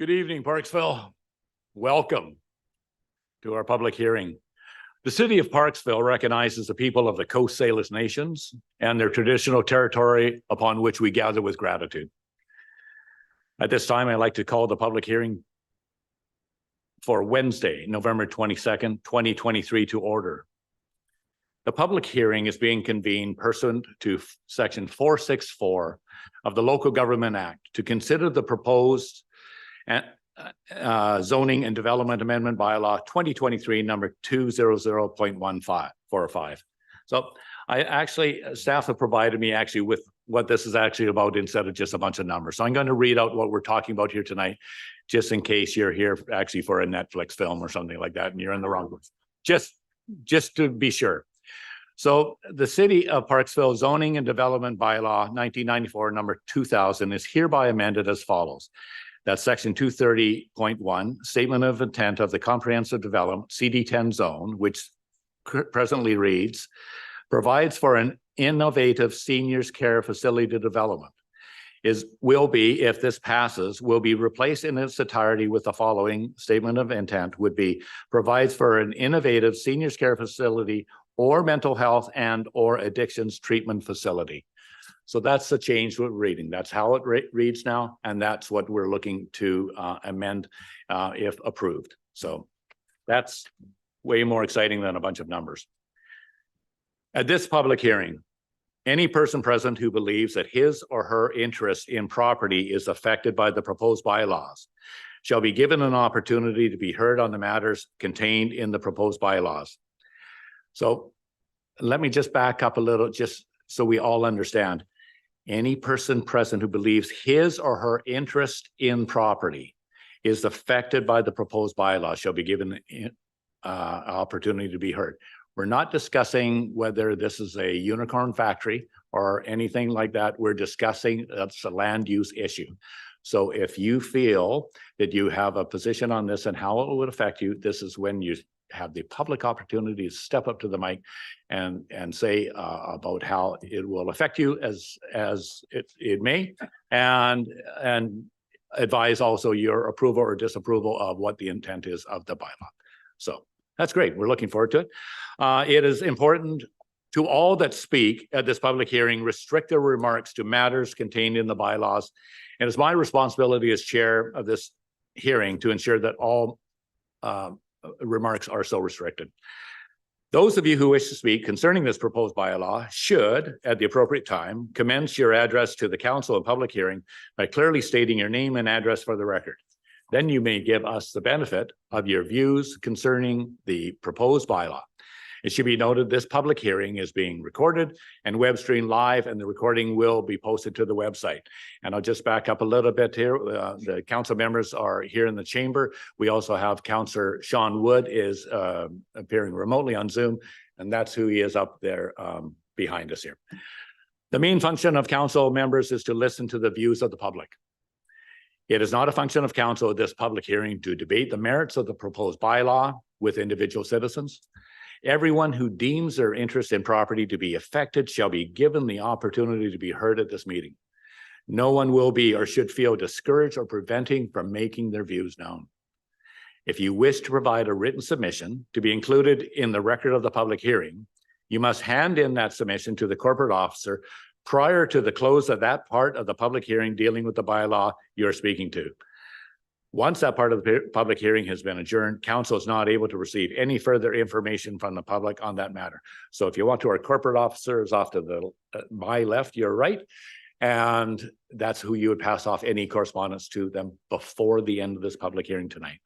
Good evening, Parksville. Welcome to our public hearing. The city of Parksville recognizes the people of the Coast Salish Nations and their traditional territory upon which we gather with gratitude. At this time, I'd like to call the public hearing for Wednesday, November 22nd, 2023 to order. The public hearing is being convened pursuant to Section 464 of the Local Government Act to consider the proposed zoning and development amendment bylaw 2023 number 200.1545. So staff have provided me with what this is actually about instead of just a bunch of numbers. So I'm going to read out what we're talking about here tonight, just in case you're here actually for a Netflix film or something like that and you're in the wrong place. Just to be sure. So the City of Parksville Zoning and Development Bylaw 1994 number 2000 is hereby amended as follows. That's section 230.1, statement of intent of the comprehensive development CD10 zone, which presently reads, provides for an innovative seniors care facility development. Will be, if this passes, will be replaced in its entirety with the following statement of intent would be, provides for an innovative seniors care facility or mental health and or addictions treatment facility. So that's the change we're reading. That's how it reads now, and that's what we're looking to amend if approved. So that's way more exciting than a bunch of numbers. At this public hearing, any person present who believes that his or her interest in property is affected by the proposed bylaws shall be given an opportunity to be heard on the matters contained in the proposed bylaws. So let me just back up a little, just so we all understand. Any person present who believes his or her interest in property is affected by the proposed bylaw shall be given an opportunity to be heard. We're not discussing whether this is a unicorn factory or anything like that. We're discussing that's a land use issue. So if you feel that you have a position on this and how it would affect you, this is when you have the public opportunity to step up to the mic and say about how it will affect you as it may, and advise also your approval or disapproval of what the intent is of the bylaw. So that's great. We're looking forward to it. It is important to all that speak at this public hearing, restrict their remarks to matters contained in the bylaws. And it's my responsibility as chair of this hearing to ensure that all remarks are so restricted. Those of you who wish to speak concerning this proposed bylaw should, at the appropriate time, commence your address to the council in public hearing by clearly stating your name and address for the record. Then you may give us the benefit of your views concerning the proposed bylaw. It should be noted this public hearing is being recorded and web streamed live, and the recording will be posted to the website. And I'll just back up a little bit here. The council members are here in the chamber. We also have Councillor Sean Wood is appearing remotely on Zoom, and that's who he is up there behind us here. The main function of council members is to listen to the views of the public. It is not a function of council at this public hearing to debate the merits of the proposed bylaw with individual citizens. Everyone who deems their interest in property to be affected shall be given the opportunity to be heard at this meeting. No one will be or should feel discouraged or preventing from making their views known. If you wish to provide a written submission to be included in the record of the public hearing, you must hand in that submission to the corporate officer prior to the close of that part of the public hearing dealing with the bylaw you're speaking to. Once that part of the public hearing has been adjourned, council is not able to receive any further information from the public on that matter. So if you want to, our corporate officer is off to the my left, your right, and that's who you would pass off any correspondence to them before the end of this public hearing tonight.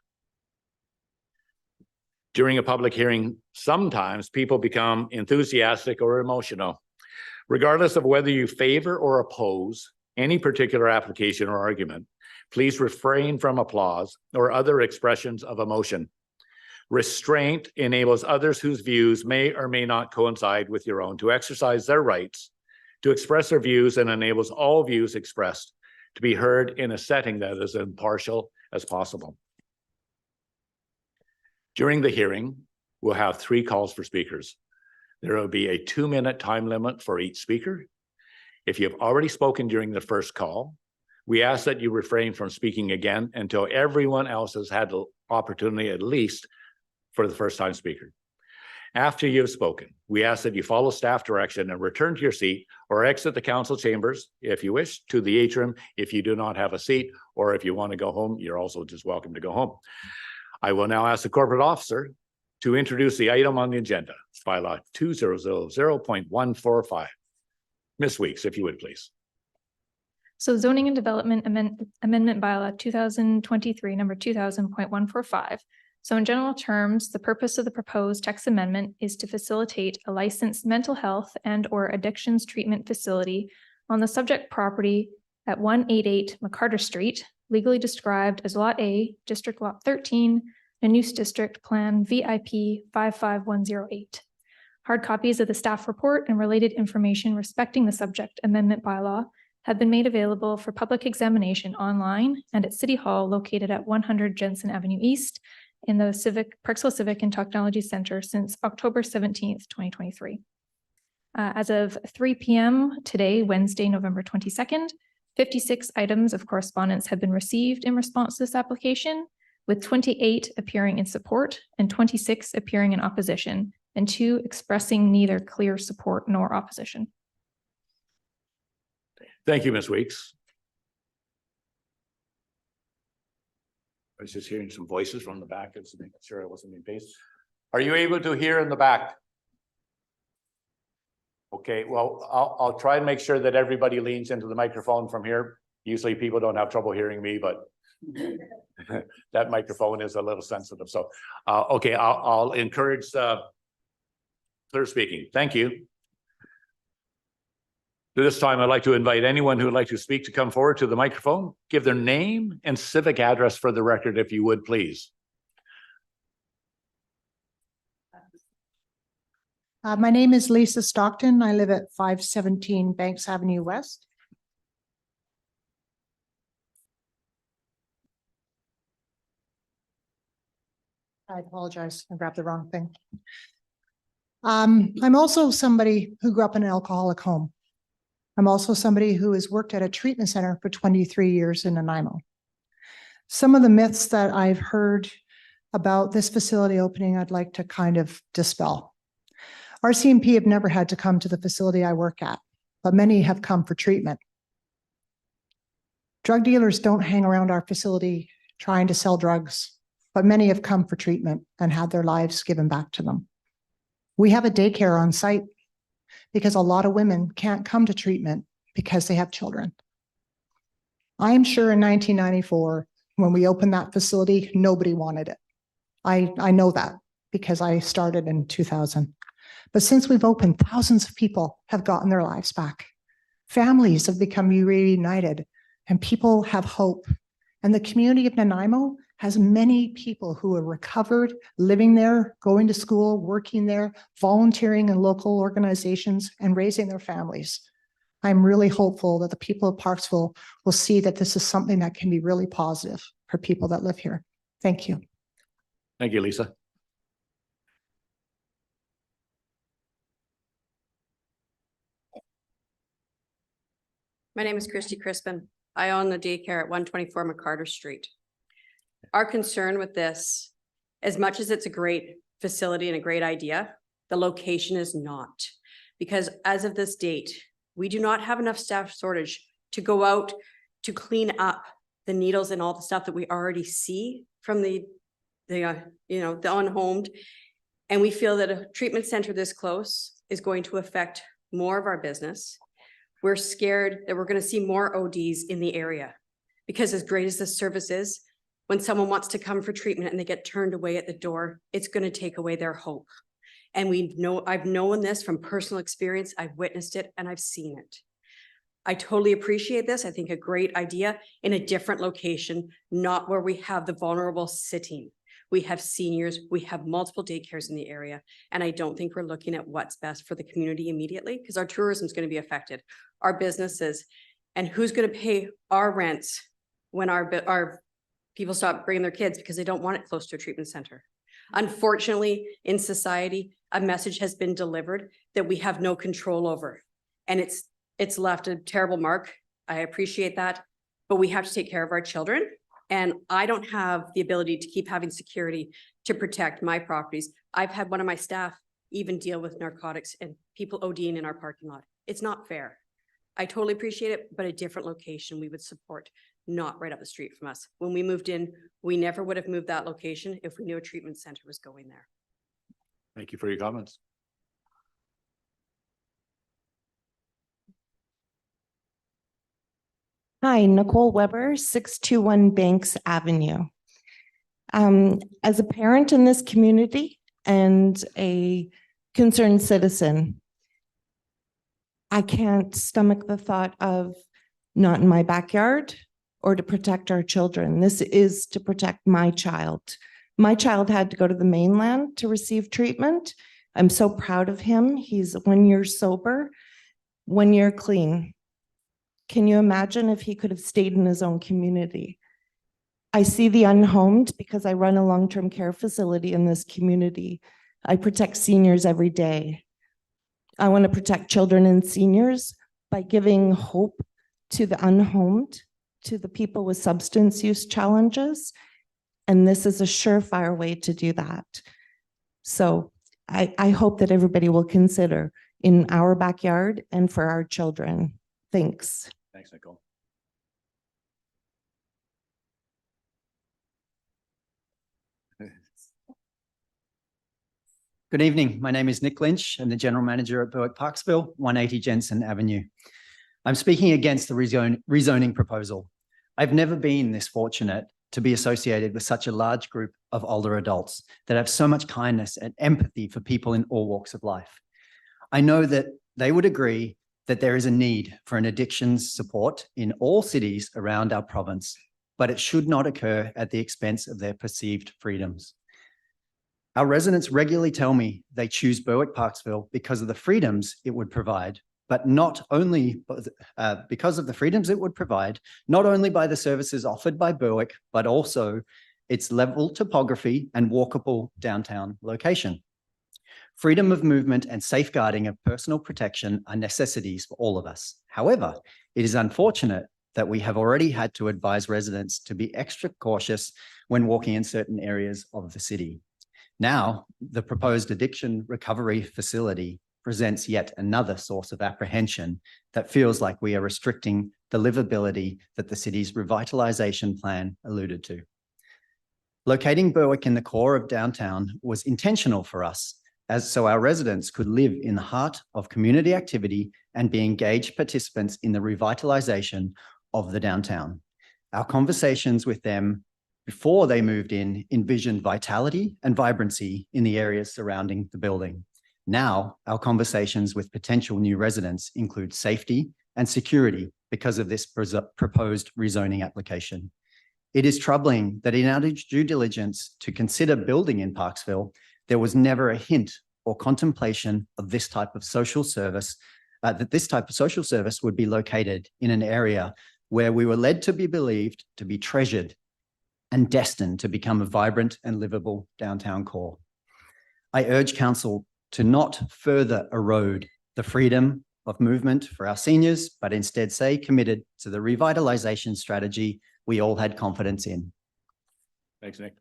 During a public hearing, sometimes people become enthusiastic or emotional. Regardless of whether you favor or oppose any particular application or argument, please refrain from applause or other expressions of emotion. Restraint enables others whose views may or may not coincide with your own to exercise their rights to express their views, and enables all views expressed to be heard in a setting that is impartial as possible. During the hearing, we'll have 3 calls for speakers. There will be a 2-minute time limit for each speaker. If you've already spoken during the first call, We ask that you refrain from speaking again until everyone else has had the opportunity, at least for the first time speaker. After you've spoken, we ask that you follow staff direction and return to your seat or exit the council chambers if you wish, to the atrium if you do not have a seat, or if you want to go home, you're also just welcome to go home. I will now ask the corporate officer to introduce the item on the agenda, bylaw 2000.145. Ms. Weeks, if you would, please. So zoning and development amendment bylaw 2023 number 2000.145. So in general terms, the purpose of the proposed text amendment is to facilitate a licensed mental health and or addictions treatment facility on the subject property at 188 McCarter Street, legally described as Lot A, District Lot 13, Nanoose District Plan VIP 55108. Hard copies of the staff report and related information respecting the subject amendment bylaw have been made available for public examination online and at City Hall located at 100 Jensen Avenue East in the Parksville Civic and Technology Center since October 17th, 2023. As of 3 p.m. today, Wednesday, November 22nd, 56 items of correspondence have been received in response to this application, with 28 appearing in support and 26 appearing in opposition, and 2 expressing neither clear support nor opposition. Thank you, Ms. Weeks. I was just hearing some voices from the back. I was making sure I wasn't being paced. Are you able to hear in the back? Okay, well, I'll try and make sure that everybody leans into the microphone from here. Usually people don't have trouble hearing me, but that microphone is a little sensitive. So, okay, I'll encourage clear speaking. Thank you. This time, I'd like to invite anyone who would like to speak to come forward to the microphone, give their name and civic address for the record, if you would, please. My name is Lisa Stockton. I live at 517 Banks Avenue West. I apologize. I grabbed the wrong thing. I'm also somebody who grew up in an alcoholic home. I'm also somebody who has worked at a treatment center for 23 years in Nanaimo. Some of the myths that I've heard about this facility opening, I'd like to kind of dispel. RCMP have never had to come to the facility I work at, but many have come for treatment. Drug dealers don't hang around our facility trying to sell drugs, but many have come for treatment and had their lives given back to them. We have a daycare on site because a lot of women can't come to treatment because they have children. I'm sure in 1994, when we opened that facility, nobody wanted it. I know that because I started in 2000. But since we've opened, thousands of people have gotten their lives back. Families have become reunited and people have hope. And the community of Nanaimo has many people who are recovered, living there, going to school, working there, volunteering in local organizations, and raising their families. I'm really hopeful that the people of Parksville will see that this is something that can be really positive for people that live here. Thank you. Thank you, Lisa. My name is Christy Crispin. I own the daycare at 124 McCarter Street. Our concern with this, as much as it's a great facility and a great idea, the location is not. Because as of this date, we do not have enough staff shortage to go out to clean up the needles and all the stuff that we already see from the unhomed. And we feel that a treatment center this close is going to affect more of our business. We're scared that we're going to see more ODs in the area because as great as this service is, when someone wants to come for treatment and they get turned away at the door, it's going to take away their hope. And I've known this from personal experience. I've witnessed it and I've seen it. I totally appreciate this. I think a great idea in a different location, not where we have the vulnerable sitting. We have seniors, we have multiple daycares in the area, and I don't think we're looking at what's best for the community immediately because our tourism is going to be affected, our businesses, and who's going to pay our rents when our people stop bringing their kids because they don't want it close to a treatment center. Unfortunately, in society, a message has been delivered that we have no control over, and it's left a terrible mark. I appreciate that. but we have to take care of our children. And I don't have the ability to keep having security to protect my properties. I've had one of my staff even deal with narcotics and people ODing in our parking lot. It's not fair. I totally appreciate it, but a different location we would support, not right up the street from us. When we moved in, we never would have moved that location if we knew a treatment center was going there. Thank you for your comments. Hi, Nicole Weber, 621 Banks Avenue. As a parent in this community and a concerned citizen, I can't stomach the thought of not in my backyard or to protect our children. This is to protect my child. My child had to go to the mainland to receive treatment. I'm so proud of him. He's 1 year sober, 1 year clean. Can you imagine if he could have stayed in his own community? I see the unhomed because I run a long-term care facility in this community. I protect seniors every day. I want to protect children and seniors by giving hope to the unhomed, to the people with substance use challenges. And this is a surefire way to do that. So I hope that everybody will consider in our backyard and for our children. Thanks. Thanks, Nicole. Good evening. My name is Nick Lynch. I'm the General Manager at Berwick Parksville, 180 Jensen Avenue. I'm speaking against the rezoning proposal. I've never been this fortunate to be associated with such a large group of older adults that have so much kindness and empathy for people in all walks of life. I know that they would agree that there is a need for an addictions support in all cities around our province, but it should not occur at the expense of their perceived freedoms. Our residents regularly tell me they choose Berwick Parksville because of the freedoms it would provide, but not only because of the freedoms it would provide, not only by the services offered by Berwick, but also its level topography and walkable downtown location. Freedom of movement and safeguarding of personal protection are necessities for all of us. However, it is unfortunate that we have already had to advise residents to be extra cautious when walking in certain areas of the city. Now, the proposed addiction recovery facility presents yet another source of apprehension that feels like we are restricting the livability that the city's revitalization plan alluded to. Locating Berwick in the core of downtown was intentional for us, as so our residents could live in the heart of community activity and be engaged participants in the revitalization of the downtown. Our conversations with them before they moved in envisioned vitality and vibrancy in the areas surrounding the building. Now, our conversations with potential new residents include safety and security because of this proposed rezoning application. It is troubling that in our due diligence to consider building in Parksville, there was never a hint or contemplation of this type of social service, that this type of social service would be located in an area where we were led to be believed to be treasured and destined to become a vibrant and livable downtown core. I urge council to not further erode the freedom of movement for our seniors, but instead stay committed to the revitalization strategy we all had confidence in. Thanks, Nick.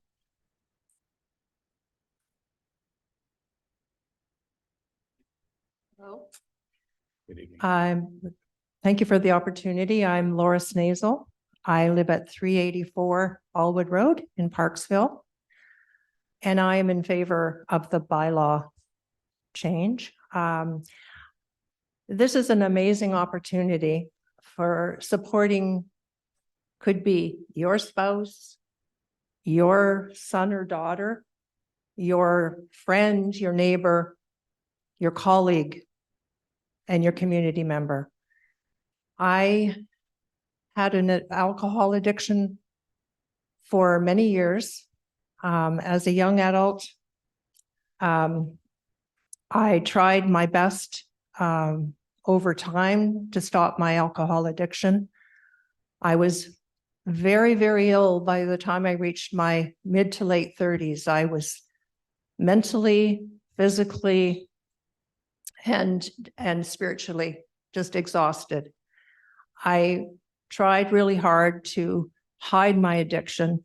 Hello. Good evening. Thank you for the opportunity. I'm Laura Snazel. I live at 384 Allwood Road in Parksville. And I am in favor of the bylaw change. This is an amazing opportunity for supporting, could be your spouse, your son or daughter, your friend, your neighbor, your colleague, and your community member. I had an alcohol addiction for many years. As a young adult, I tried my best over time to stop my alcohol addiction. I was very, very ill by the time I reached my mid to late 30s. I was mentally, physically, and spiritually just exhausted. I tried really hard to hide my addiction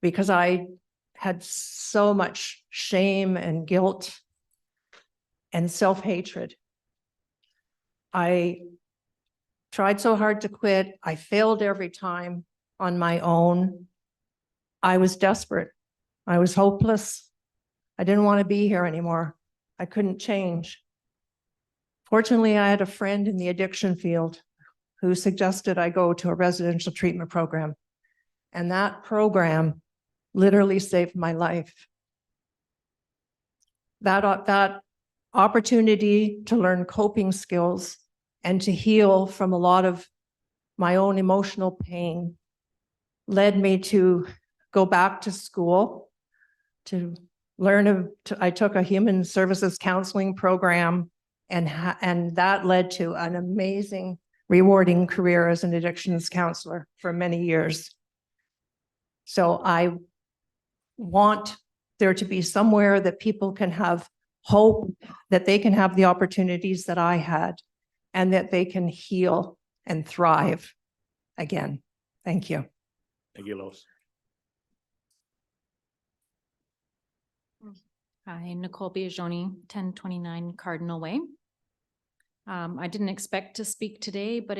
because I had so much shame and guilt and self-hatred. I tried so hard to quit. I failed every time on my own. I was desperate. I was hopeless. I didn't want to be here anymore. I couldn't change. Fortunately, I had a friend in the addiction field who suggested I go to a residential treatment program. And that program literally saved my life. That opportunity to learn coping skills and to heal from a lot of my own emotional pain led me to go back to school to learn. I took a human services counseling program, and that led to an amazing, rewarding career as an addictions counselor for many years. So I want there to be somewhere that people can have hope, that they can have the opportunities that I had, and that they can heal and thrive again. Thank you. Thank you, Lois. Hi, Nicole Biagioni, 1029 Cardinal Way. I didn't expect to speak today, but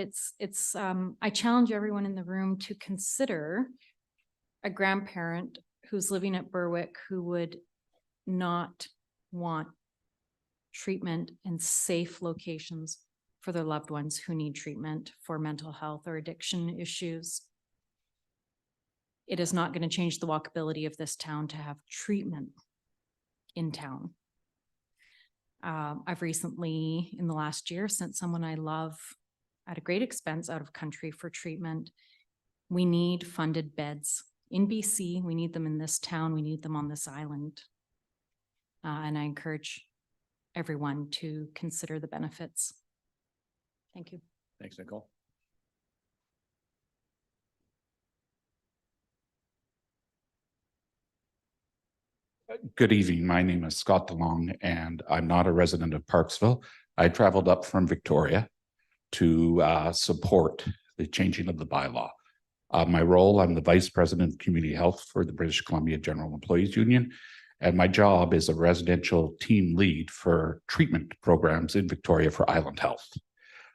I challenge everyone in the room to consider a grandparent who's living at Berwick who would not want treatment in safe locations for their loved ones who need treatment for mental health or addiction issues. It is not going to change the walkability of this town to have treatment in town. I've recently, in the last year, sent someone I love at a great expense out of country for treatment. We need funded beds in BC. We need them in this town. We need them on this island. And I encourage everyone to consider the benefits. Thank you. Thanks, Nicole. Good evening. My name is Scott DeLong, and I'm not a resident of Parksville. I traveled up from Victoria to support the changing of the bylaw. My role, I'm the Vice President of Community Health for the British Columbia General Employees Union, and my job is a residential team lead for treatment programs in Victoria for Island Health.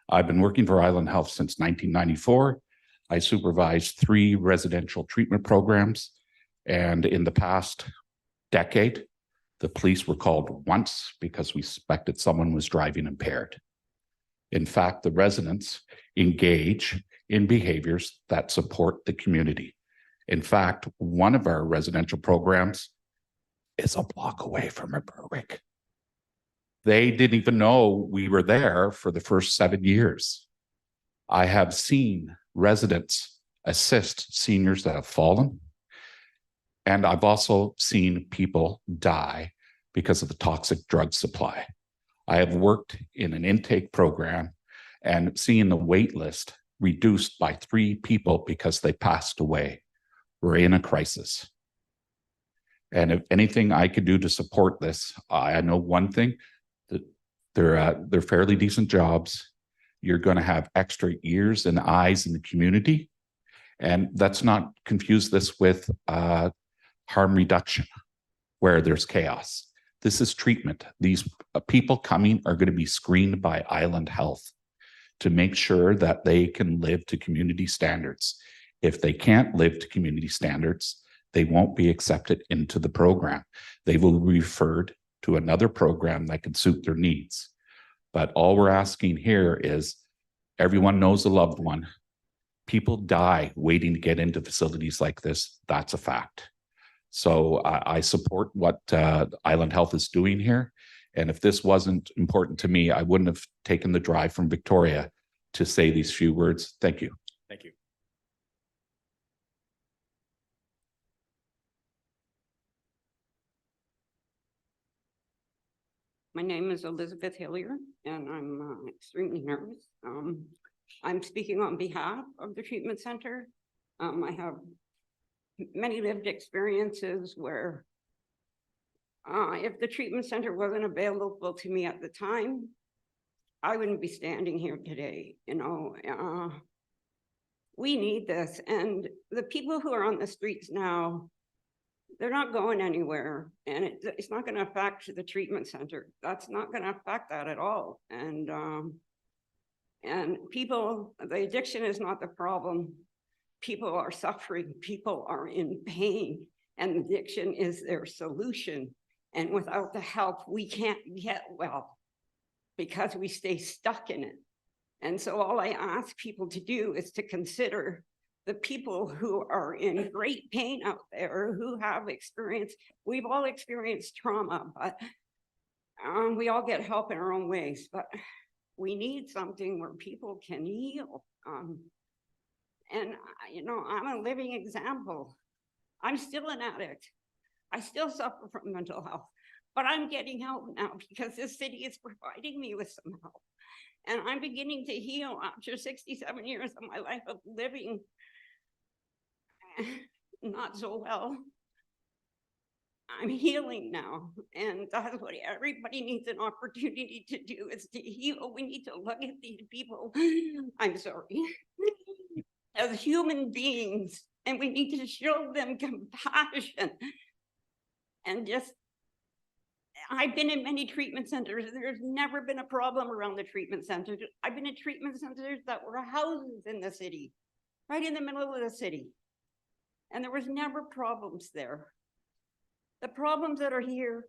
I've been working for Island Health since 1994. I supervised 3 residential treatment programs, and in the past decade, the police were called once because we suspected someone was driving impaired. In fact, the residents engage in behaviors that support the community. In fact, one of our residential programs is a block away from Berwick. They didn't even know we were there for the first 7 years. I have seen residents assist seniors that have fallen. And I've also seen people die because of the toxic drug supply. I have worked in an intake program and seen the wait list reduced by 3 people because they passed away. We're in a crisis. And if anything I could do to support this, I know one thing, that they're fairly decent jobs. You're going to have extra ears and eyes in the community. And let's not confuse this with harm reduction, where there's chaos. This is treatment. These people coming are going to be screened by Island Health to make sure that they can live to community standards. If they can't live to community standards, they won't be accepted into the program. They will be referred to another program that can suit their needs. But all we're asking here is everyone knows a loved one. People die waiting to get into facilities like this. That's a fact. So I support what Island Health is doing here. And if this wasn't important to me, I wouldn't have taken the drive from Victoria to say these few words. Thank you. Thank you. My name is Elizabeth Hillier, and I'm extremely nervous. I'm speaking on behalf of the treatment center. I have many lived experiences where if the treatment center wasn't available to me at the time, I wouldn't be standing here today. You know, We need this. And the people who are on the streets now, they're not going anywhere, and it's not going to affect the treatment center. That's not going to affect that at all. And people, the addiction is not the problem. People are suffering, people are in pain, and addiction is their solution. And without the help, we can't get well because we stay stuck in it. And so all I ask people to do is to consider the people who are in great pain out there, who have experienced, we've all experienced trauma, but we all get help in our own ways, but we need something where people can heal. And you know, I'm a living example. I'm still an addict. I still suffer from mental health, but I'm getting help now because this city is providing me with some help. And I'm beginning to heal after 67 years of my life of living not so well. I'm healing now, and that's what everybody needs an opportunity to do, is to heal. We need to look at these people, I'm sorry, as human beings, and we need to show them compassion. And just, I've been in many treatment centers, and there's never been a problem around the treatment centers. I've been in treatment centers that were houses in the city, right in the middle of the city. And there was never problems there. The problems that are here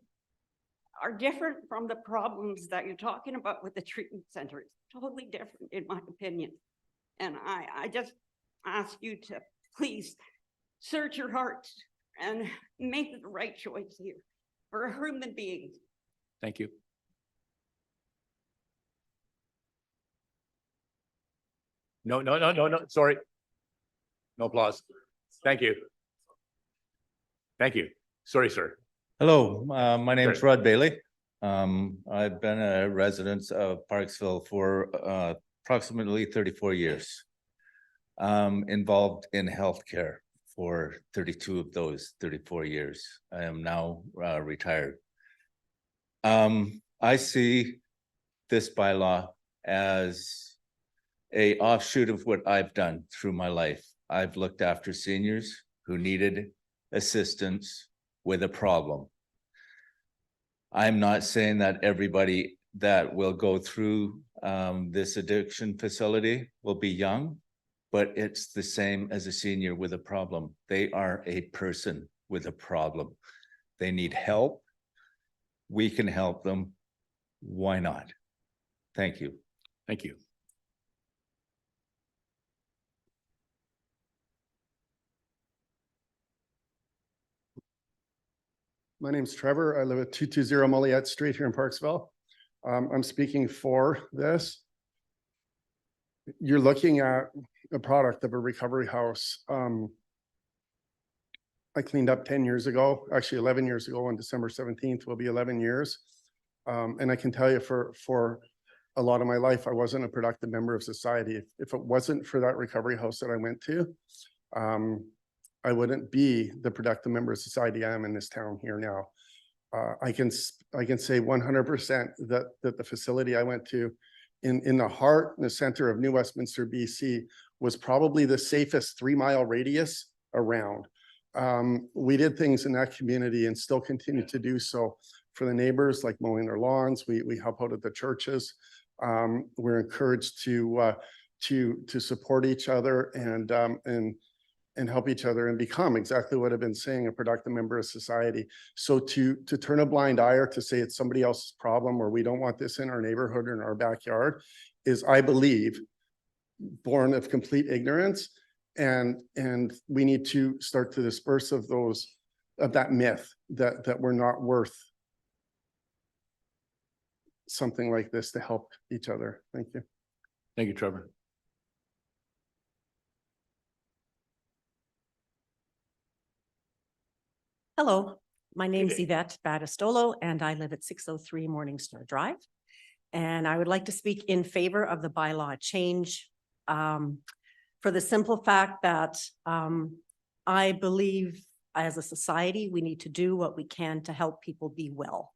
are different from the problems that you're talking about with the treatment center. It's totally different, in my opinion. And I just ask you to please search your hearts and make the right choice here for human beings. Thank you. No, sorry. No applause. Thank you. Thank you. Sorry, sir. Hello, my name is Sure. Rod Bailey. I've been a resident of Parksville for approximately 34 years. Involved in healthcare for 32 of those 34 years. I am now retired. I see this bylaw as an offshoot of what I've done through my life. I've looked after seniors who needed assistance with a problem. I'm not saying that everybody that will go through this addiction facility will be young, but it's the same as a senior with a problem. They are a person with a problem. They need help. We can help them. Why not? Thank you. Thank you. My name's Trevor. I live at 220 Molliette Street here in Parksville. I'm speaking for this. You're looking at a product of a recovery house. I cleaned up 10 years ago, actually 11 years ago on December 17th will be 11 years. And I can tell you for a lot of my life, I wasn't a productive member of society. If it wasn't for that recovery house that I went to, I wouldn't be the productive member of society I am in this town here now. I can say 100% that the facility I went to in the heart, in the center of New Westminster, BC, was probably the safest 3-mile radius around. We did things in that community and still continue to do so for the neighbors, like mowing their lawns. We help out at the churches. We're encouraged to support each other and help each other and become exactly what I've been saying, a productive member of society. So to turn a blind eye or to say it's somebody else's problem or we don't want this in our neighborhood or in our backyard is, I believe, born of complete ignorance. And we need to start to disperse of that myth that we're not worth something like this to help each other. Thank you. Thank you, Trevor. Hello, my name's Yvette Battistolo and I live at 603 Morningstar Drive. And I would like to speak in favor of the bylaw change for the simple fact that I believe as a society, we need to do what we can to help people be well.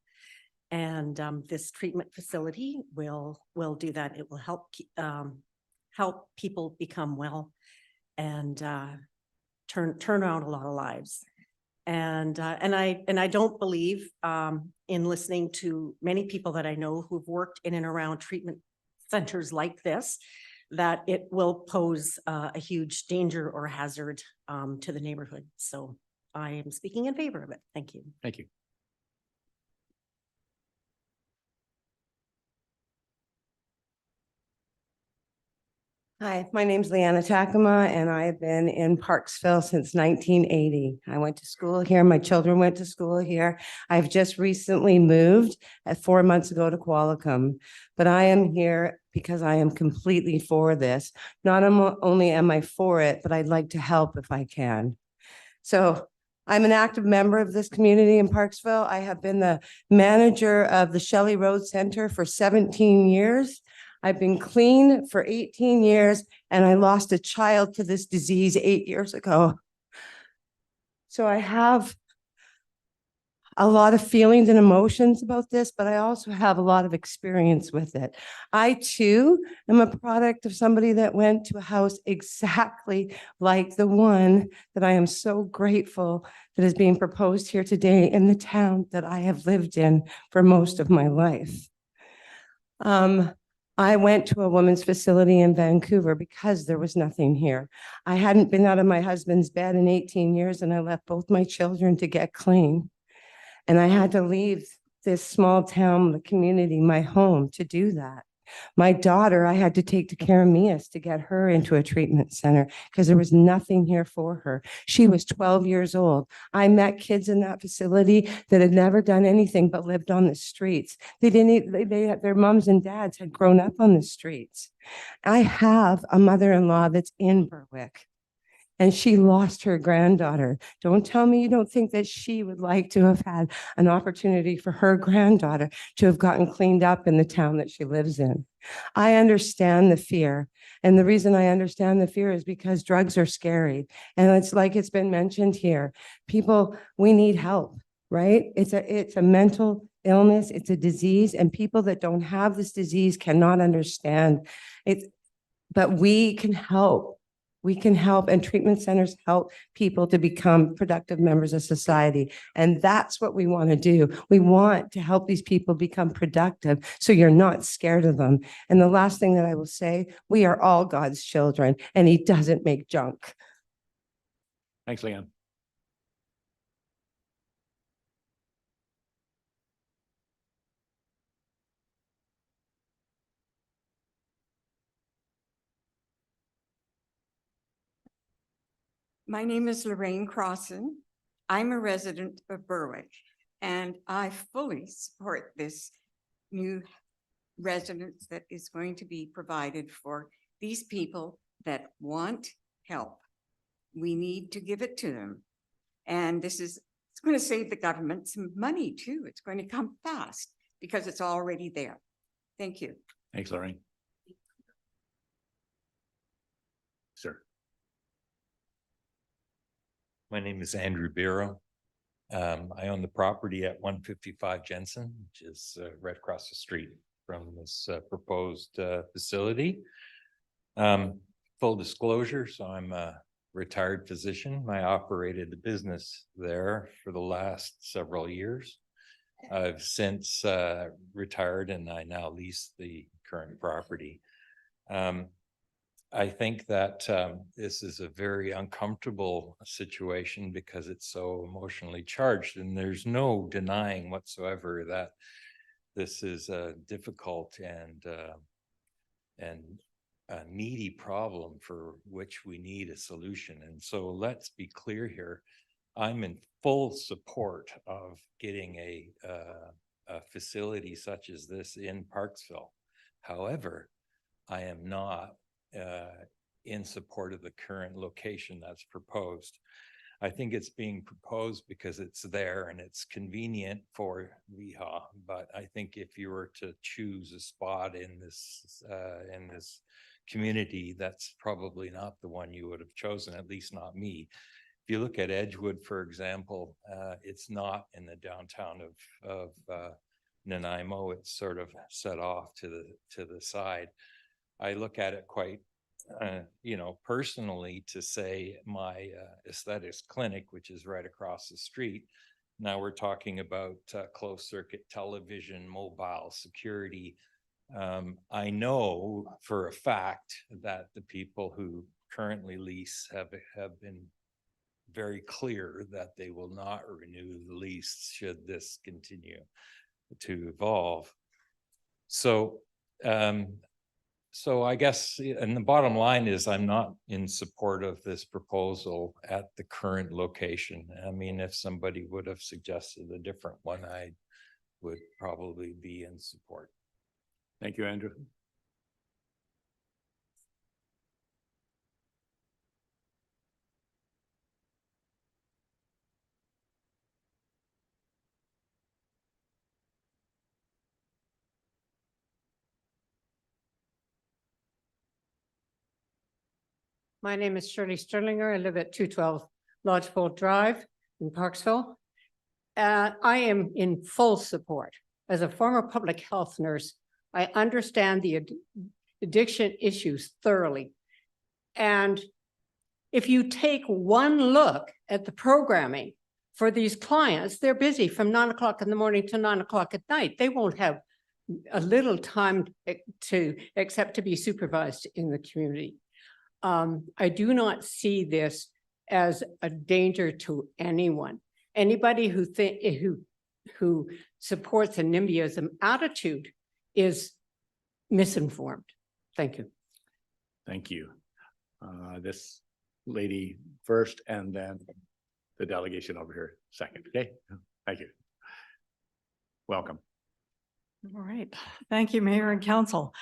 And this treatment facility will do that. It will help people become well. and turn around a lot of lives. And I don't believe in listening to many people that I know who've worked in and around treatment centers like this, that it will pose a huge danger or hazard to the neighborhood. So I am speaking in favor of it. Thank you. Thank you. Hi, my name's Leanna Takama, and I have been in Parksville since 1980. I went to school here. My children went to school here. I've just recently moved 4 months ago to Qualicum, but I am here because I am completely for this. Not only am I for it, but I'd like to help if I can. So I'm an active member of this community in Parksville. I have been the manager of the Shelley Road Center for 17 years. I've been clean for 18 years, and I lost a child to this disease 8 years ago. So I have a lot of feelings and emotions about this, but I also have a lot of experience with it. I too am a product of somebody that went to a house exactly like the one that I am so grateful that is being proposed here today in the town that I have lived in for most of my life. I went to a women's facility in Vancouver because there was nothing here. I hadn't been out of my husband's bed in 18 years, and I left both my children to get clean. And I had to leave this small town, the community, my home, to do that. My daughter, I had to take to Karamias to get her into a treatment center because there was nothing here for her. She was 12 years old. I met kids in that facility that had never done anything but lived on the streets. Their moms and dads had grown up on the streets. I have a mother-in-law that's in Berwick, and she lost her granddaughter. Don't tell me you don't think that she would like to have had an opportunity for her granddaughter to have gotten cleaned up in the town that she lives in. I understand the fear. And the reason I understand the fear is because drugs are scary. And it's like it's been mentioned here. People, we need help, right? It's a mental illness. It's a disease. And people that don't have this disease cannot understand it. But we can help. We can help, and treatment centers help people to become productive members of society. And that's what we want to do. We want to help these people become productive so you're not scared of them. And the last thing that I will say, we are all God's children, and he doesn't make junk. Thanks, Leanne. My name is Lorraine Crossan. I'm a resident of Berwick, and I fully support this new residence that is going to be provided for these people that want help. We need to give it to them. And it's going to save the government some money too. It's going to come fast because it's already there. Thank you. Thanks, Lorraine. Sir. My name is Andrew Biro. I own the property at 155 Jensen, which is right across the street from this proposed facility. Full disclosure, so I'm a retired physician. I operated the business there for the last several years. I've since retired, and I now lease the current property. I think that this is a very uncomfortable situation because it's so emotionally charged, and there's no denying whatsoever that this is a difficult and a needy problem for which we need a solution. And so let's be clear here. I'm in full support of getting a facility such as this in Parksville. However, I am not in support of the current location that's proposed. I think it's being proposed because it's there and it's convenient for BYLAW, but I think if you were to choose a spot in this community, that's probably not the one you would have chosen, at least not me. If you look at Edgewood, for example, it's not in the downtown of Nanaimo. It's sort of set off to the side. I look at it quite personally to say my aesthetics clinic, which is right across the street. Now we're talking about closed circuit television, mobile security. I know for a fact that the people who currently lease have been very clear that they will not renew the lease should this continue to evolve. So, so I guess, and the bottom line is I'm not in support of this proposal at the current location. I mean, if somebody would have suggested a different one, I would probably be in support. Thank you, Andrew. My name is Shirley Sterlinger. I live at 212 Lodgepole Drive in Parksville. I am in full support. As a former public health nurse, I understand the addiction issues thoroughly. And if you take one look at the programming for these clients, they're busy from 9 o'clock in the morning to 9 o'clock at night. They won't have a little time except to be supervised in the community. I do not see this as a danger to anyone. Anybody who supports a NIMBYism attitude is misinformed. Thank you. Thank you. This lady first, and then the delegation over here second. Okay, thank you. Welcome. All right. Thank you, Mayor and Council.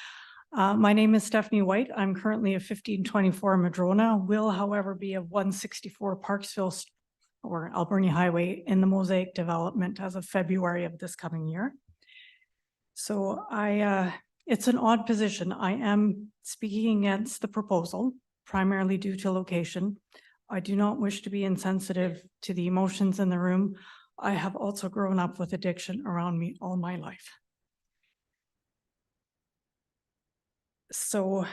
My name is Stephanie White. I'm currently a 1524 Madrona, will however be a 164 Parksville or Alberni Highway in the Mosaic development as of February of this coming year. So it's an odd position. I am speaking against the proposal, primarily due to location. I do not wish to be insensitive to the emotions in the room. I have also grown up with addiction around me all my life. So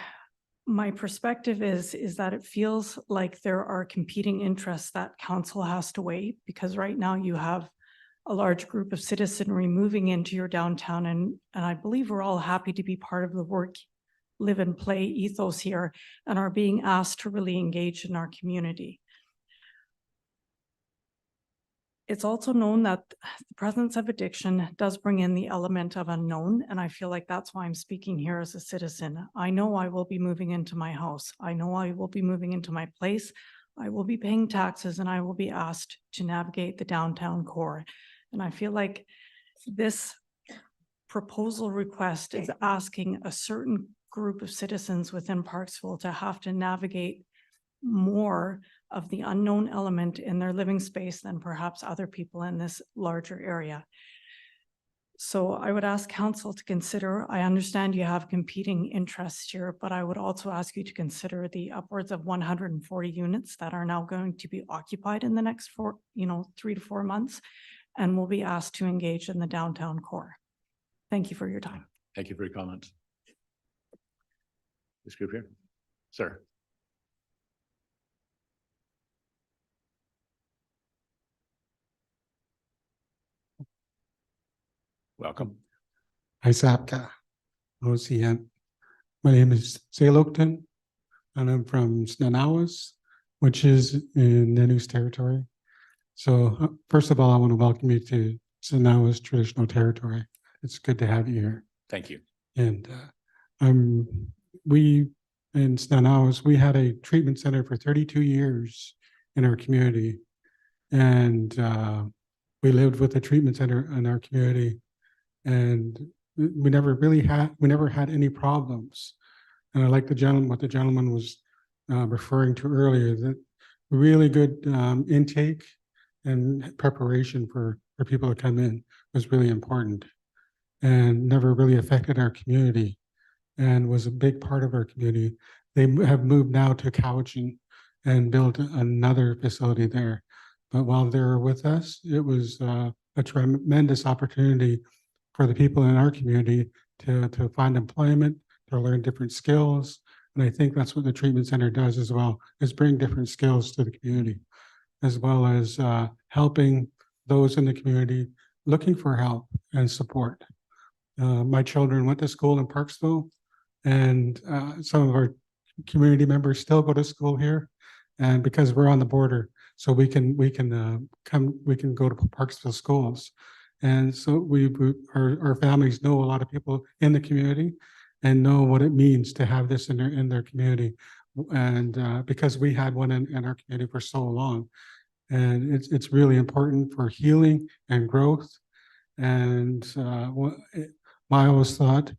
my perspective is that it feels like there are competing interests that council has to weigh, because right now you have a large group of citizenry moving into your downtown, and I believe we're all happy to be part of the work, live and play ethos here, and are being asked to really engage in our community. It's also known that the presence of addiction does bring in the element of unknown, and I feel like that's why I'm speaking here as a citizen. I know I will be moving into my house. I know I will be moving into my place. I will be paying taxes, and I will be asked to navigate the downtown core. And I feel like this proposal request is asking a certain group of citizens within Parksville to have to navigate more of the unknown element in their living space than perhaps other people in this larger area. So I would ask council to consider, I understand you have competing interests here, but I would also ask you to consider the upwards of 140 units that are now going to be occupied in the next 3 to 4 months, and will be asked to engage in the downtown core. Thank you for your time. Thank you for your comments. This group here, sir. Welcome. Isapka, OCN. My name is Salokton, and I'm from Snanawas, which is in the News territory. So first of all, I want to welcome you to Snanawas traditional territory. It's good to have you here. Thank you. And we in Snanawas, we had a treatment center for 32 years in our community. And we lived with a treatment center in our community. And we never had any problems. And I like what the gentleman was referring to earlier, that really good intake and preparation for people to come in was really important, and never really affected our community, and was a big part of our community. They have moved now to Cowichan and built another facility there. But while they were with us, it was a tremendous opportunity for the people in our community to find employment, to learn different skills, And I think that's what the treatment center does as well, is bring different skills to the community, as well as helping those in the community looking for help and support. My children went to school in Parksville, and some of our community members still go to school here. And because we're on the border, so we can go to Parksville schools. And so our families know a lot of people in the community and know what it means to have this in their community. And because we had one in our community for so long, and it's really important for healing and growth. And I always thought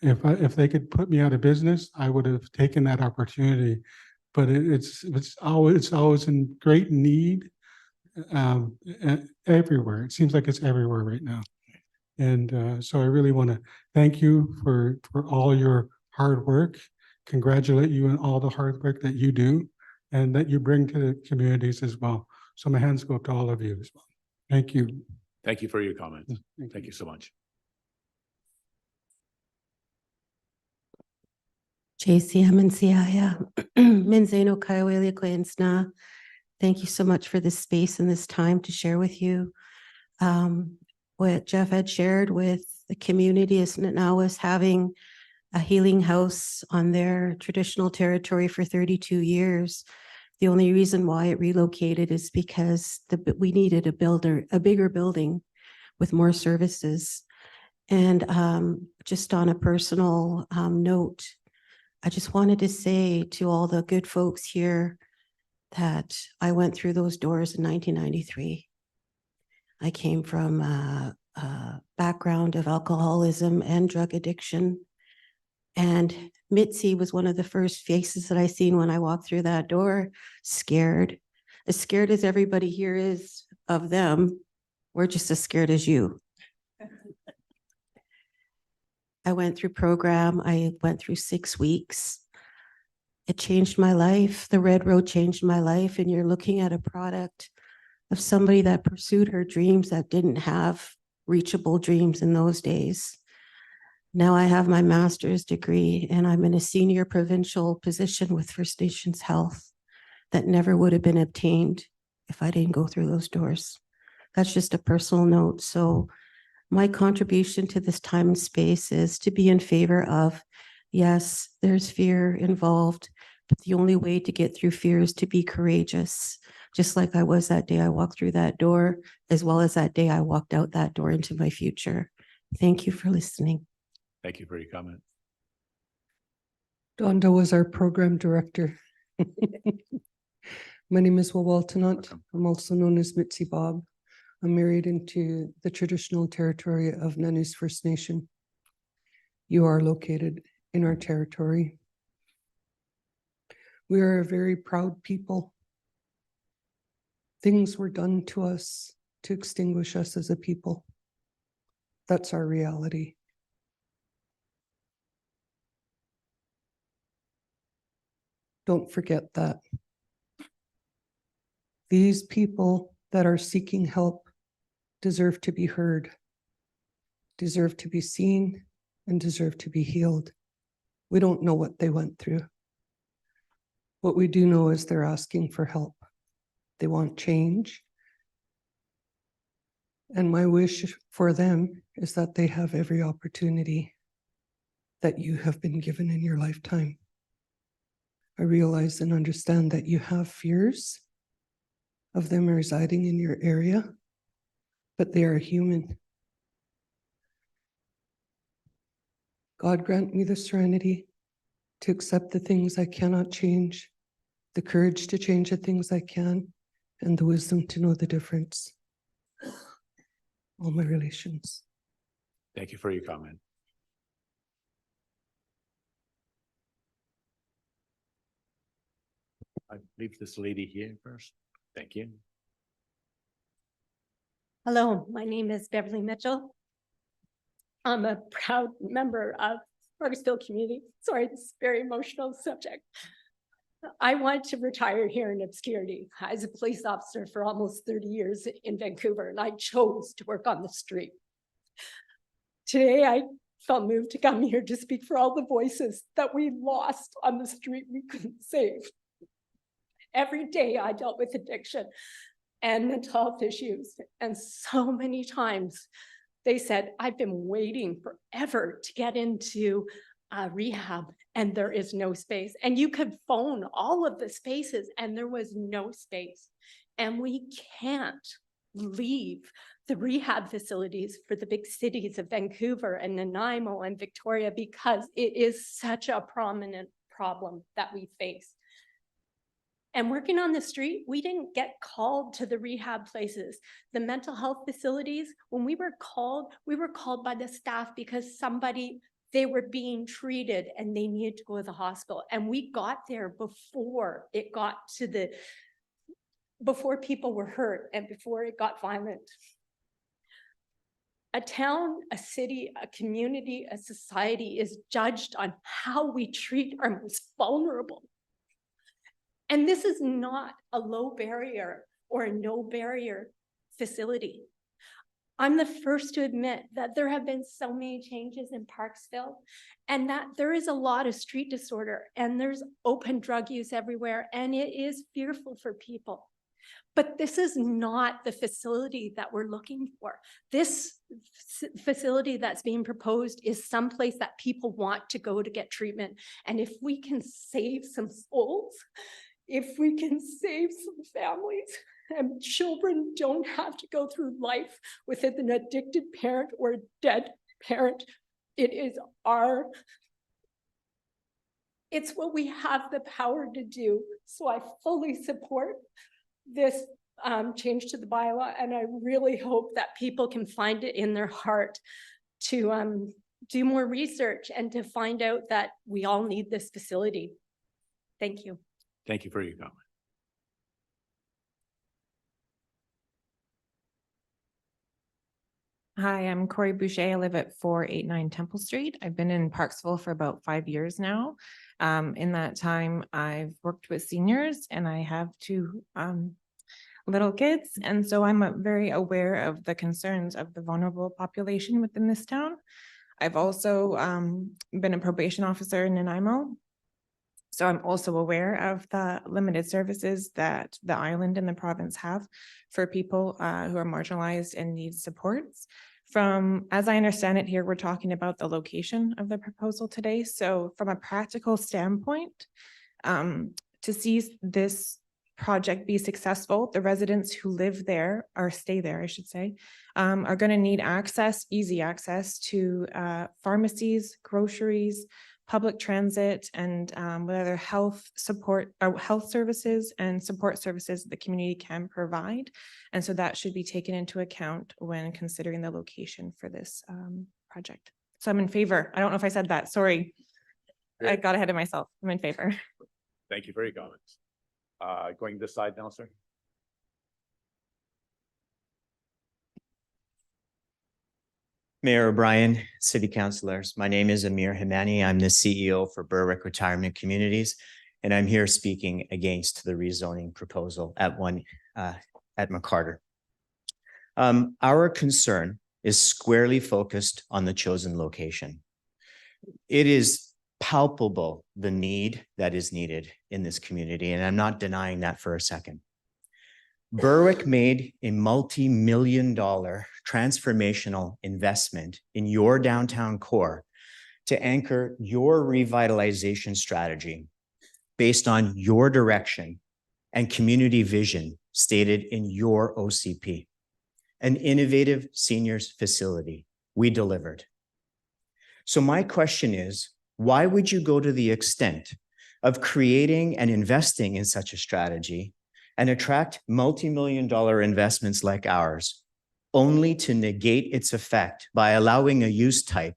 if they could put me out of business, I would have taken that opportunity. But it's always in great need everywhere. It seems like it's everywhere right now. And so I really want to thank you for all your hard work, congratulate you on all the hard work that you do and that you bring to the communities as well. So my hands go up to all of you as well. Thank you. Thank you for your comments. Thank you so much. JCM and CIA, Minzeno Kaiwele Kwensna. Thank you so much for this space and this time to share with you. What Jeff had shared with the community is now is having a healing house on their traditional territory for 32 years. The only reason why it relocated is because we needed a bigger building with more services. And just on a personal note, I just wanted to say to all the good folks here that I went through those doors in 1993. I came from a background of alcoholism and drug addiction. And Mitzi was one of the first faces that I seen when I walked through that door, scared. As scared as everybody here is of them, we're just as scared as you. I went through program. I went through 6 weeks. It changed my life. The Red Road changed my life. And you're looking at a product of somebody that pursued her dreams that didn't have reachable dreams in those days. Now I have my master's degree and I'm in a senior provincial position with First Nations Health that never would have been obtained if I didn't go through those doors. That's just a personal note. So my contribution to this time and space is to be in favor of, yes, there's fear involved, but the only way to get through fear is to be courageous. Just like I was that day I walked through that door, as well as that day I walked out that door into my future. Thank you for listening. Thank you for your comment. Donda was our program director. My name is Wawaltanut. I'm also known as Mitzi Bob. I'm married into the traditional territory of Nanu's First Nation. You are located in our territory. We are a very proud people. Things were done to us to extinguish us as a people. That's our reality. Don't forget that. These people that are seeking help deserve to be heard, deserve to be seen, and deserve to be healed. We don't know what they went through. What we do know is they're asking for help. They want change. And my wish for them is that they have every opportunity that you have been given in your lifetime. I realize and understand that you have fears of them residing in your area, but they are human. God grant me the serenity to accept the things I cannot change, the courage to change the things I can, and the wisdom to know the difference. All my relations. Thank you for your comment. I leave this lady here first. Thank you. Hello, my name is Beverly Mitchell. I'm a proud member of Parksville community. Sorry, this is a very emotional subject. I want to retire here in obscurity. I was a police officer for almost 30 years in Vancouver, and I chose to work on the street. Today, I felt moved to come here to speak for all the voices that we lost on the street we couldn't save. Every day I dealt with addiction and mental health issues. And so many times they said, I've been waiting forever to get into rehab and there is no space. And you could phone all of the spaces and there was no space. And we can't leave the rehab facilities for the big cities of Vancouver and Nanaimo and Victoria because it is such a prominent problem that we face. And working on the street, we didn't get called to the rehab places. The mental health facilities, when we were called by the staff because they were being treated and they needed to go to the hospital. And we got there before it got to before people were hurt and before it got violent. A town, a city, a community, a society is judged on how we treat our most vulnerable. And this is not a low barrier or a no barrier facility. I'm the first to admit that there have been so many changes in Parksville and that there is a lot of street disorder and there's open drug use everywhere and it is fearful for people. But this is not the facility that we're looking for. This facility that's being proposed is someplace that people want to go to get treatment. And if we can save some souls, if we can save some families and children don't have to go through life with an addicted parent or a dead parent, it's what we have the power to do. So I fully support this change to the bylaw, and I really hope that people can find it in their heart to do more research and to find out that we all need this facility. Thank you. Thank you for your comment. Hi, I'm Corey Boucher. I live at 489 Temple Street. I've been in Parksville for about 5 years now. In that time, I've worked with seniors and I have 2 little kids. And so I'm very aware of the concerns of the vulnerable population within this town. I've also been a probation officer in Nanaimo. So I'm also aware of the limited services that the island and the province have for people who are marginalized and need supports. As I understand it here, we're talking about the location of the proposal today. So from a practical standpoint, to see this project be successful, the residents who live there or stay there, I should say, are going to need easy access to pharmacies, groceries, public transit, and whether health support or health services and support services the community can provide. And so that should be taken into account when considering the location for this project. So I'm in favor. I don't know if I said that. Sorry. I got ahead of myself. I'm in favor. Thank you for your comments. Going this side now, sir. Mayor O'Brien, City Councilors, my name is Amir Himani. I'm the CEO for Berwick Retirement Communities, and I'm here speaking against the rezoning proposal at McCarter. Our concern is squarely focused on the chosen location. It is palpable the need that is needed in this community, and I'm not denying that for a second. Berwick made a multi-million-dollar transformational investment in your downtown core to anchor your revitalization strategy based on your direction and community vision stated in your OCP. An innovative seniors facility. We delivered. So my question is, why would you go to the extent of creating and investing in such a strategy and attract multi-million-dollar investments like ours, only to negate its effect by allowing a use type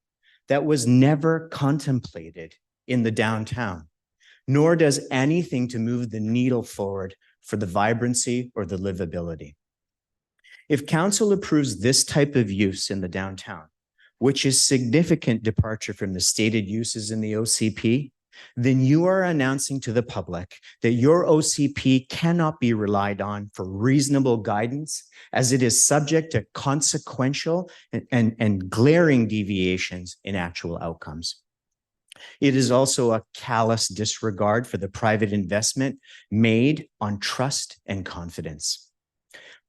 that was never contemplated in the downtown, nor does anything to move the needle forward for the vibrancy or the livability? If council approves this type of use in the downtown, which is significant departure from the stated uses in the OCP, then you are announcing to the public that your OCP cannot be relied on for reasonable guidance, as it is subject to consequential and glaring deviations in actual outcomes. It is also a callous disregard for the private investment made on trust and confidence.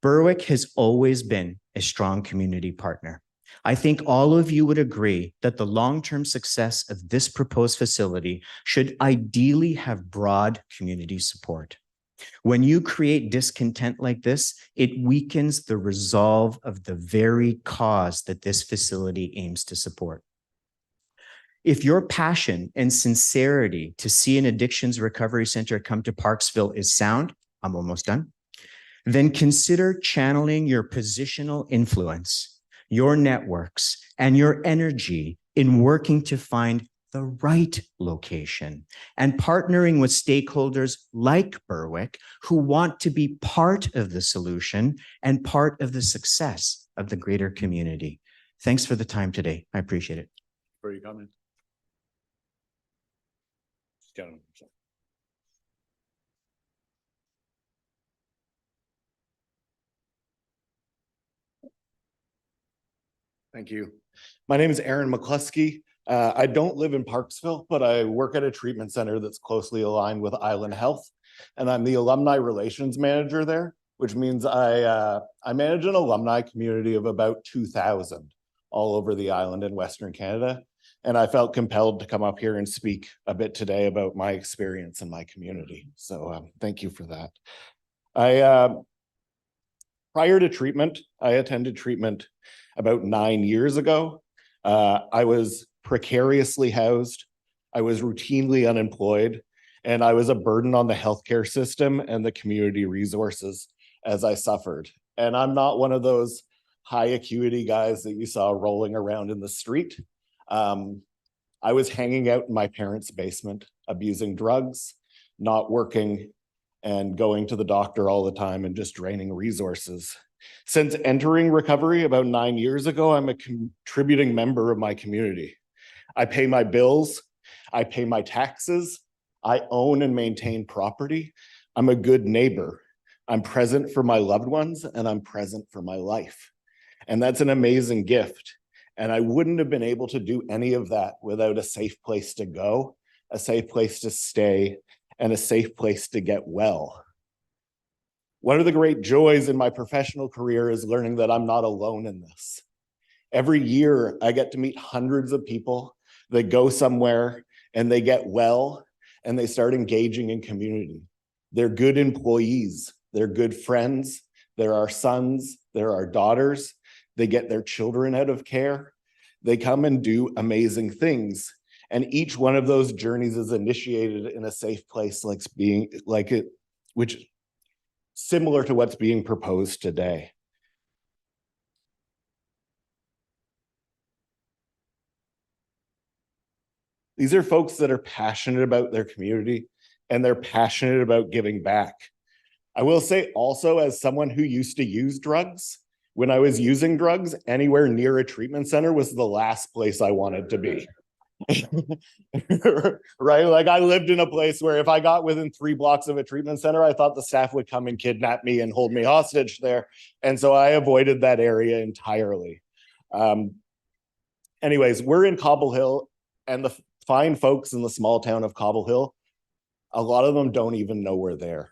Berwick has always been a strong community partner. I think all of you would agree that the long-term success of this proposed facility should ideally have broad community support. When you create discontent like this, it weakens the resolve of the very cause that this facility aims to support. If your passion and sincerity to see an addictions recovery center come to Parksville is sound, I'm almost done, then consider channeling your positional influence, your networks, and your energy in working to find the right location and partnering with stakeholders like Berwick who want to be part of the solution and part of the success of the greater community. Thanks for the time today. I appreciate it. For your comments. Gentlemen. Thank you. My name is Aaron McCluskey. I don't live in Parksville, but I work at a treatment center that's closely aligned with Island Health, and I'm the alumni relations manager there, which means I manage an alumni community of about 2,000 all over the island in Western Canada. And I felt compelled to come up here and speak a bit today about my experience in my community. So thank you for that. Prior to treatment, I attended treatment about 9 years ago. I was precariously housed. I was routinely unemployed, and I was a burden on the healthcare system and the community resources as I suffered. And I'm not one of those high acuity guys that you saw rolling around in the street. I was hanging out in my parents' basement, abusing drugs, not working, and going to the doctor all the time and just draining resources. Since entering recovery about 9 years ago, I'm a contributing member of my community. I pay my bills, I pay my taxes, I own and maintain property. I'm a good neighbor. I'm present for my loved ones, and I'm present for my life. And that's an amazing gift. And I wouldn't have been able to do any of that without a safe place to go, a safe place to stay, and a safe place to get well. One of the great joys in my professional career is learning that I'm not alone in this. Every year, I get to meet hundreds of people that go somewhere and they get well and they start engaging in community. They're good employees, they're good friends, they're our sons, they're our daughters. They get their children out of care. They come and do amazing things. And each one of those journeys is initiated in a safe place which similar to what's being proposed today. These are folks that are passionate about their community and they're passionate about giving back. I will say also, as someone who used to use drugs, when I was using drugs, anywhere near a treatment center was the last place I wanted to be. Right? Like I lived in a place where if I got within 3 blocks of a treatment center, I thought the staff would come and kidnap me and hold me hostage there. And so I avoided that area entirely. Anyways, we're in Cobble Hill, and the fine folks in the small town of Cobble Hill, a lot of them don't even know we're there.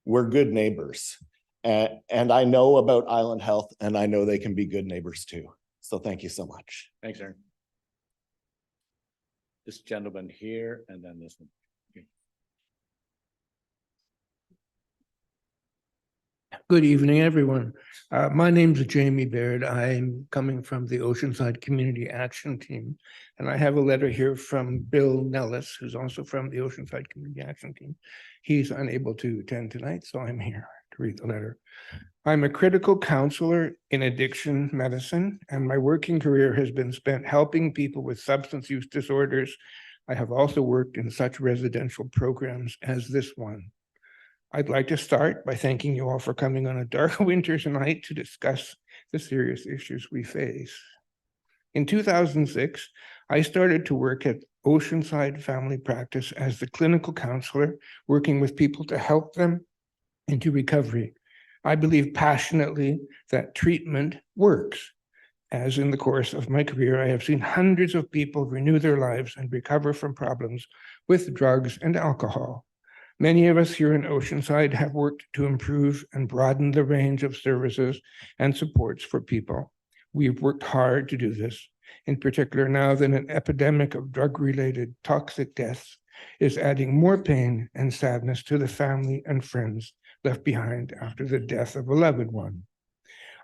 We're good neighbors. And I know about Island Health, and I know they can be good neighbors too. So thank you so much. Thanks, Aaron. This gentleman here, and then this one. Good evening, everyone. My name's Jamie Baird. I'm coming from the Oceanside Community Action Team, and I have a letter here from Bill Nellis, who's also from the Oceanside Community Action Team. He's unable to attend tonight, so I'm here to read the letter. I'm a critical counselor in addiction medicine, and my working career has been spent helping people with substance use disorders. I have also worked in such residential programs as this one. I'd like to start by thanking you all for coming on a dark winter's night to discuss the serious issues we face. In 2006, I started to work at Oceanside Family Practice as the clinical counselor, working with people to help them into recovery. I believe passionately that treatment works. As in the course of my career, I have seen hundreds of people renew their lives and recover from problems with drugs and alcohol. Many of us here in Oceanside have worked to improve and broaden the range of services and supports for people. We've worked hard to do this, in particular now that an epidemic of drug-related toxic deaths is adding more pain and sadness to the family and friends left behind after the death of a loved one.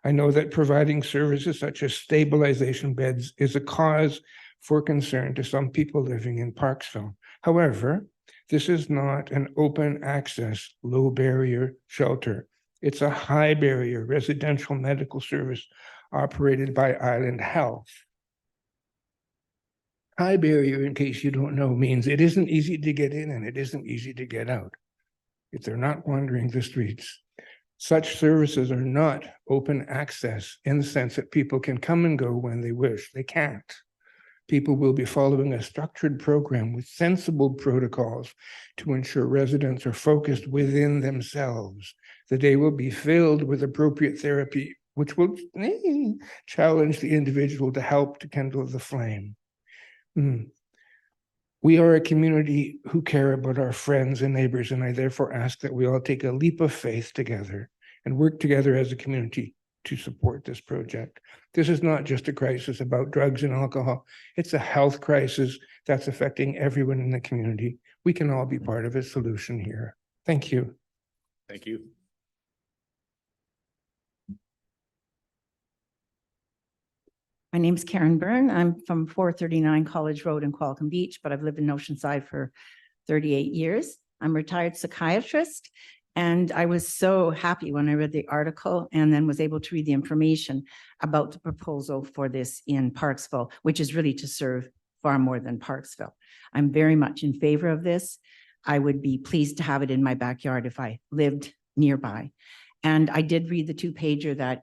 I know that providing services such as stabilization beds is a cause for concern to some people living in Parksville. However, this is not an open access, low barrier shelter. It's a high barrier residential medical service operated by Island Health. High barrier, in case you don't know, means it isn't easy to get in and it isn't easy to get out if they're not wandering the streets. Such services are not open access in the sense that people can come and go when they wish. They can't. People will be following a structured program with sensible protocols to ensure residents are focused within themselves. The day will be filled with appropriate therapy, which will challenge the individual to help to kindle the flame. We are a community who care about our friends and neighbors, and I therefore ask that we all take a leap of faith together and work together as a community to support this project. This is not just a crisis about drugs and alcohol. It's a health crisis that's affecting everyone in the community. We can all be part of a solution here. Thank you. Thank you. My name's Karen Byrne. I'm from 439 College Road in Qualicum Beach, but I've lived in Oceanside for 38 years. I'm a retired psychiatrist, and I was so happy when I read the article and then was able to read the information about the proposal for this in Parksville, which is really to serve far more than Parksville. I'm very much in favor of this. I would be pleased to have it in my backyard if I lived nearby. And I did read the 2-pager that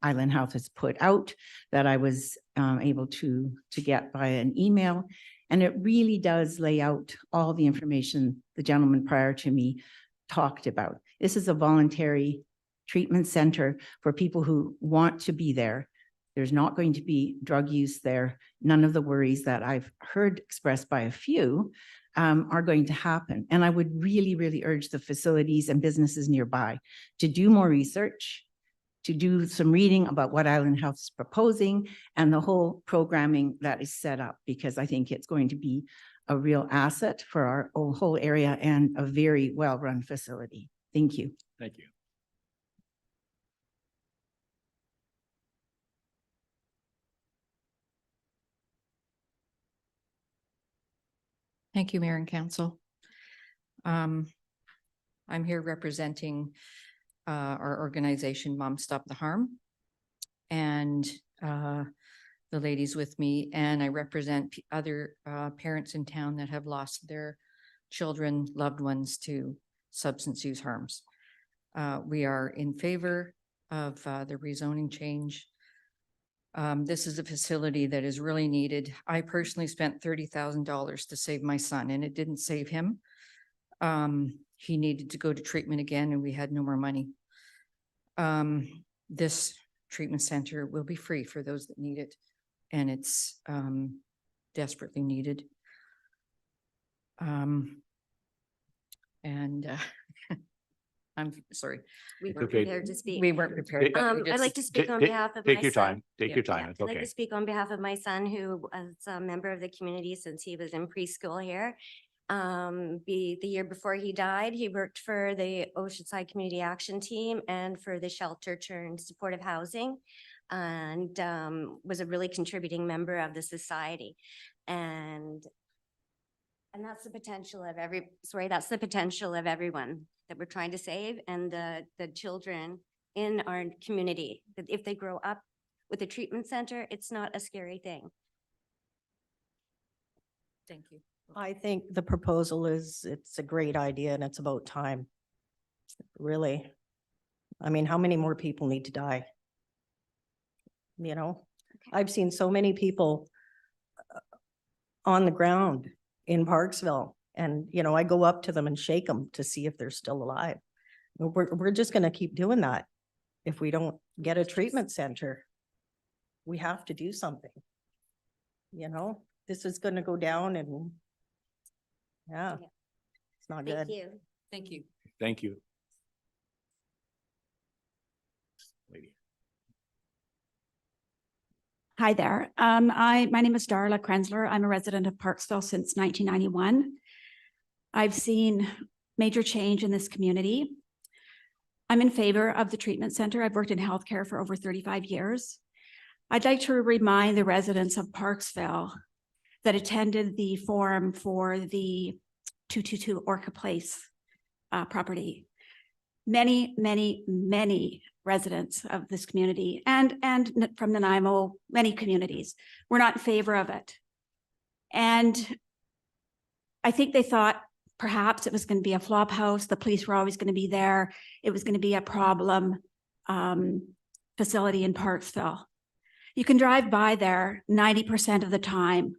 Island Health has put out that I was able to get via an email. And it really does lay out all the information the gentleman prior to me talked about. This is a voluntary treatment center for people who want to be there. There's not going to be drug use there. None of the worries that I've heard expressed by a few are going to happen. And I would really, really urge the facilities and businesses nearby to do more research, to do some reading about what Island Health is proposing and the whole programming that is set up, because I think it's going to be a real asset for our whole area and a very well-run facility. Thank you. Thank you. Thank you, Mayor and Council. I'm here representing our organization, Mom Stop the Harm, and the ladies with me, and I represent other parents in town that have lost their children, loved ones to substance use harms. We are in favor of the rezoning change. This is a facility that is really needed. I personally spent $30,000 to save my son, and it didn't save him. He needed to go to treatment again, and we had no more money. This treatment center will be free for those that need it, and it's desperately needed. I'm sorry. We It's weren't okay. prepared to speak. We weren't prepared. but we I'd just- like to speak on Take- behalf of my son. Take your time. Take Yeah. your time. It's I'd like okay. to speak on behalf of my son, who was a member of the community since he was in preschool here. The year before he died, he worked for the Oceanside Community Action Team and for the shelter turned supportive housing, and was a really contributing member of the society. And that's the potential of that's the potential of everyone that we're trying to save, and the children in our community, that if they grow up with a treatment center, it's not a scary thing. Thank you. I think the proposal it's a great idea, and it's about time. Really. I mean, how many more people need to die? You know, I've seen so many people on the ground in Parksville. And, you know, I go up to them and shake them to see if they're still alive. We're just gonna keep doing that. If we don't get a treatment center, we have to do something. You know, this is gonna go down and yeah, it's not good. Thank you. Thank you. Thank you. Lady. Hi there. My name is Darla Krenzler. I'm a resident of Parksville since 1991. I've seen major change in this community. I'm in favor of the treatment center. I've worked in healthcare for over 35 years. I'd like to remind the residents of Parksville that attended the forum for the 222 Orca Place property. Many, many, many residents of this community and from Nanaimo, many communities were not in favor of it. And I think they thought perhaps it was going to be a flop house. The police were always going to be there. It was going to be a problem facility in Parksville. You can drive by there 90% of the time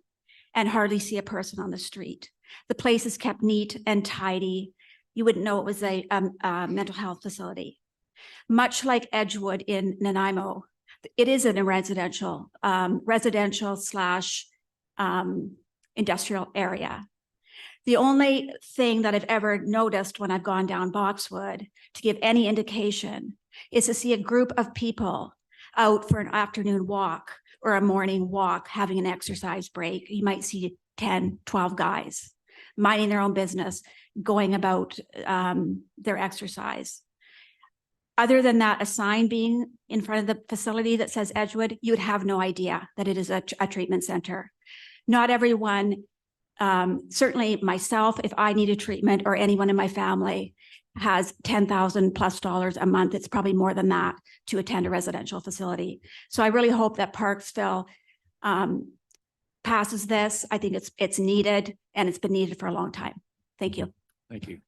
and hardly see a person on the street. The place is kept neat and tidy. You wouldn't know it was a mental health facility. Much like Edgewood in Nanaimo, it is in a residential slash industrial area. The only thing that I've ever noticed when I've gone down Boxwood to give any indication is to see a group of people out for an afternoon walk or a morning walk, having an exercise break. You might see 10, 12 guys minding their own business, going about their exercise. Other than that, a sign being in front of the facility that says Edgewood, you would have no idea that it is a treatment center. Not everyone, certainly myself, if I need a treatment or anyone in my family has $10,000+ a month, it's probably more than that to attend a residential facility. So I really hope that Parksville passes this. I think it's needed and it's been needed for a long time. Thank you. Thank you.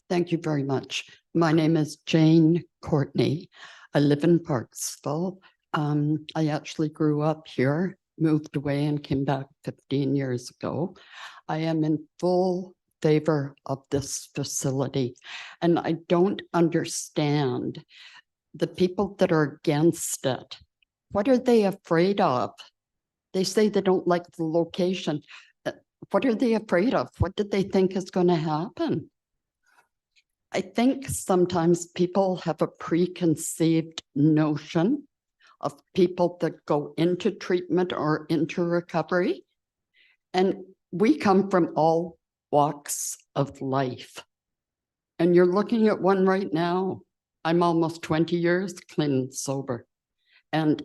Thank you very much. My name is Jane Courtney. I live in Parksville. I actually grew up here, moved away and came back 15 years ago. I am in full favor of this facility, and I don't understand the people that are against it. What are they afraid of? They say they don't like the location. What are they afraid of? What did they think is going to happen? I think sometimes people have a preconceived notion of people that go into treatment or into recovery. And we come from all walks of life. And you're looking at one right now. I'm almost 20 years clean and sober. And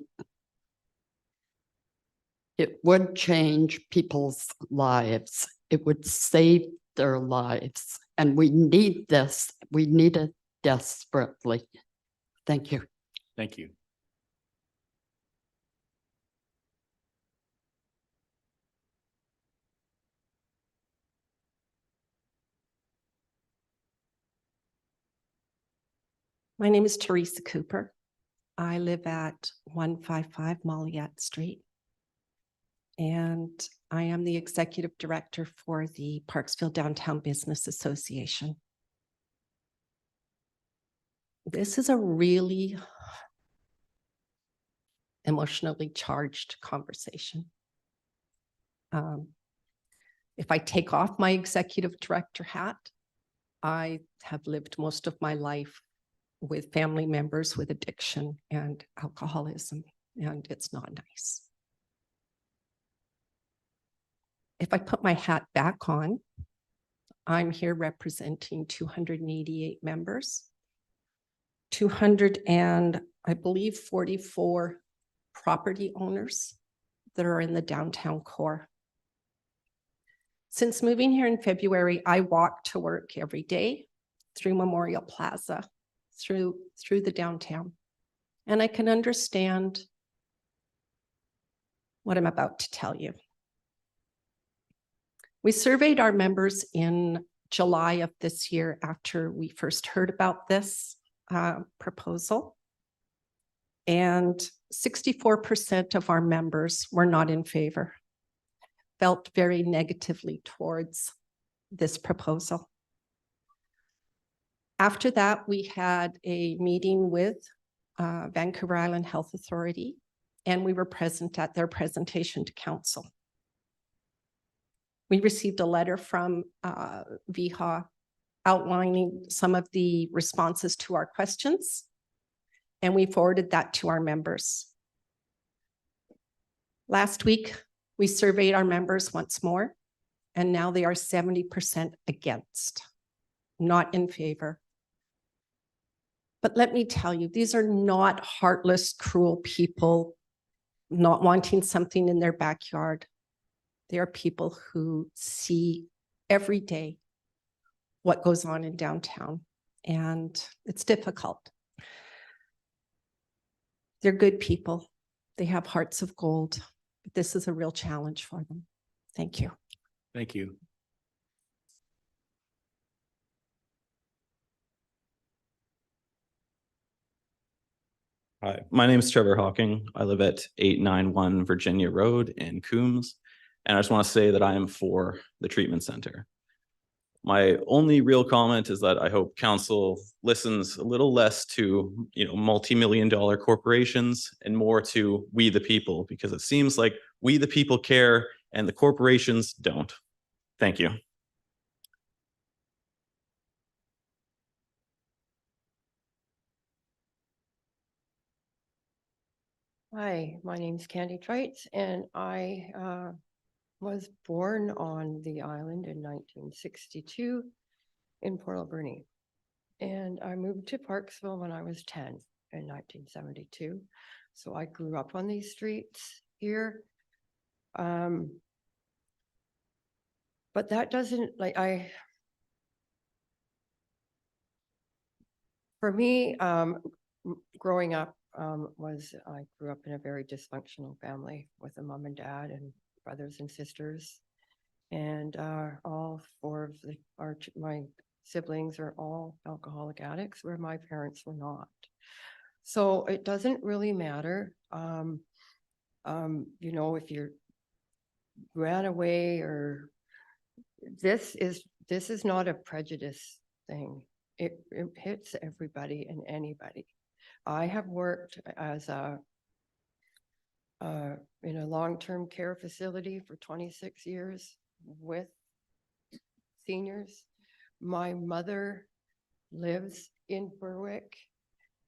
it would change people's lives. It would save their lives. And we need this. We need it desperately. Thank you. Thank you. My name is Teresa Cooper. I live at 155 Molliette Street. And I am the executive director for the Parksville Downtown Business Association. This is a really emotionally charged conversation. If I take off my executive director hat, I have lived most of my life with family members with addiction and alcoholism, and it's not nice. If I put my hat back on, I'm here representing 288 members, 200 and I believe 44 property owners that are in the downtown core. Since moving here in February, I walk to work every day through Memorial Plaza, through the downtown. And I can understand what I'm about to tell you. We surveyed our members in July of this year after we first heard about this. proposal. And 64% of our members were not in favor, felt very negatively towards this proposal. After that, we had a meeting with Vancouver Island Health Authority, and we were present at their presentation to council. We received a letter from VHA outlining some of the responses to our questions, and we forwarded that to our members. Last week, we surveyed our members once more, and now they are 70% against, not in favor. But let me tell you, these are not heartless, cruel people not wanting something in their backyard. They are people who see every day what goes on in downtown, and it's difficult. They're good people. They have hearts of gold, but this is a real challenge for them. Thank you. Thank you. Hi, my name is Trevor Hawking. I live at 891 Virginia Road in Coombs, and I just want to say that I am for the treatment center. My only real comment is that I hope council listens a little less to, multi-million-dollar corporations and more to we the people, because it seems like we the people care and the corporations don't. Thank you. Hi, my name's Candy Trites, and I was born on the island in 1962 in Port Alberni. And I moved to Parksville when I was 10 in 1972. So I grew up on these streets here. But that doesn't, for me, growing up, I grew up in a very dysfunctional family with a mom and dad and brothers and sisters, and all four of my siblings are all alcoholic addicts, where my parents were not. So it doesn't really matter, if you ran away or this is not a prejudice thing. It hits everybody and anybody. I have worked as in a long-term care facility for 26 years with seniors. My mother lives in Berwick,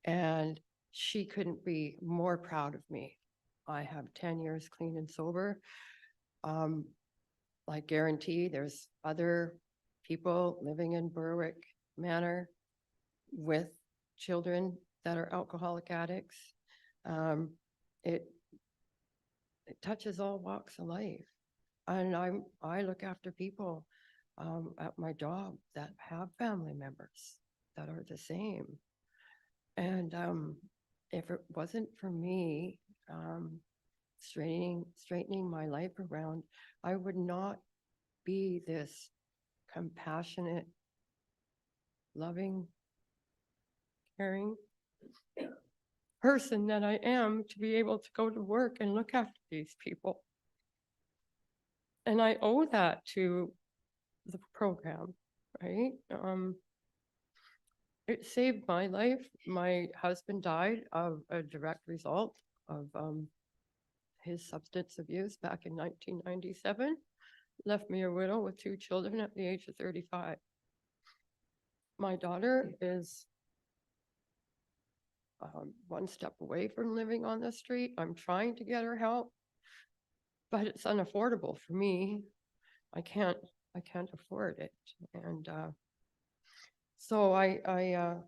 and she couldn't be more proud of me. I have 10 years clean and sober. I guarantee there's other people living in Berwick Manor with children that are alcoholic addicts. It touches all walks of life. And I look after people at my job that have family members that are the same. And if it wasn't for me straightening my life around, I would not be this compassionate, loving, caring person that I am, to be able to go to work and look after these people. And I owe that to the program, right? It saved my life. My husband died of a direct result of his substance abuse back in 1997. Left me a widow with 2 children at the age of 35. My daughter is one step away from living on the street. I'm trying to get her help, but it's unaffordable for me. I can't afford it. And so I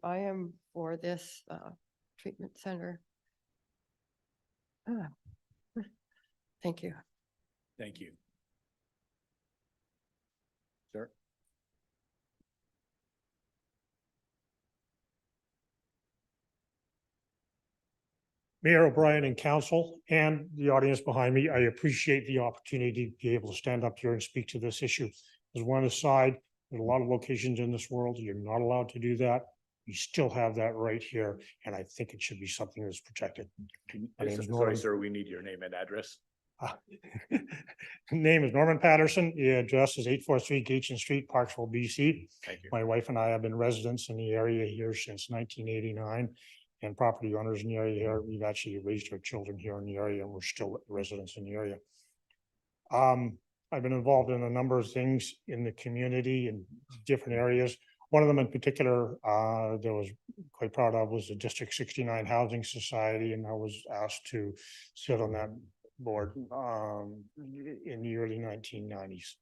am for this treatment center. Thank you. Thank you. Sir. Mayor O'Brien and council and the audience behind me, I appreciate the opportunity to be able to stand up here and speak to this issue. As one aside, there's a lot of locations in this world, you're not allowed to do that. You still have that right here, and I think it should be something that's protected. My name is Sorry, Norman. sir, we need your name and address. Name is Norman Patterson. The address is 843 Gates Street, Parksville, BC. Thank you. My wife and I have been residents in the area here since 1989 and property owners in the area here. We've actually raised our children here in the area and we're still residents in the area. I've been involved in a number of things in the community in different areas. One of them in particular, that was quite proud of was the District 69 Housing Society, and I was asked to sit on that board in the early 1990s.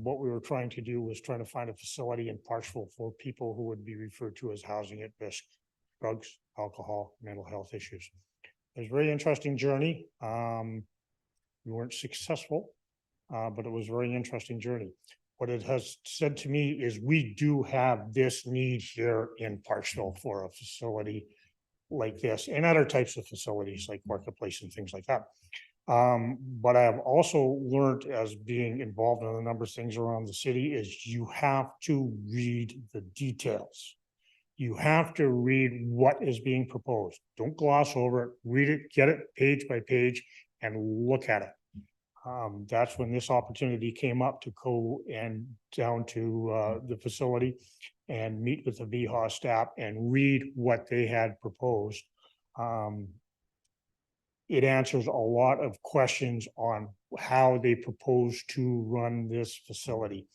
What we were trying to do was trying to find a facility in Parksville for people who would be referred to as housing at risk, drugs, alcohol, mental health issues. It was a very interesting journey. We weren't successful, but it was a very interesting journey. What it has said to me is we do have this need here in Parksville for a facility like this and other types of facilities like Marketplace and things like that. But I have also learned as being involved in a number of things around the city is you have to read the details. You have to read what is being proposed. Don't gloss over it, read it, get it page by page and look at it. That's when this opportunity came up to go and down to the facility and meet with the BYLAW staff and read what they had proposed. It answers a lot of questions on how they propose to run this facility.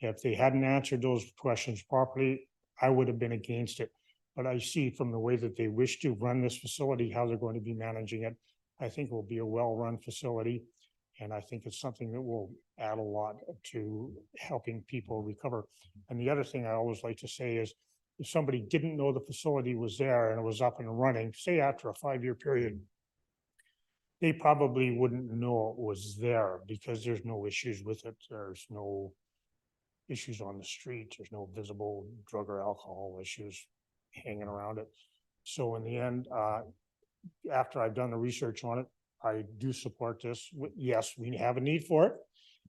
If they hadn't answered those questions properly, I would have been against it. But I see from the way that they wish to run this facility, how they're going to be managing it. I think it will be a well-run facility. And I think it's something that will add a lot to helping people recover. And the other thing I always like to say is, if somebody didn't know the facility was there and it was up and running, say after a 5-year period, they probably wouldn't know it was there because there's no issues with it. There's no issues on the street. There's no visible drug or alcohol issues hanging around it. So in the end, after I've done the research on it, I do support this. Yes, we have a need for it.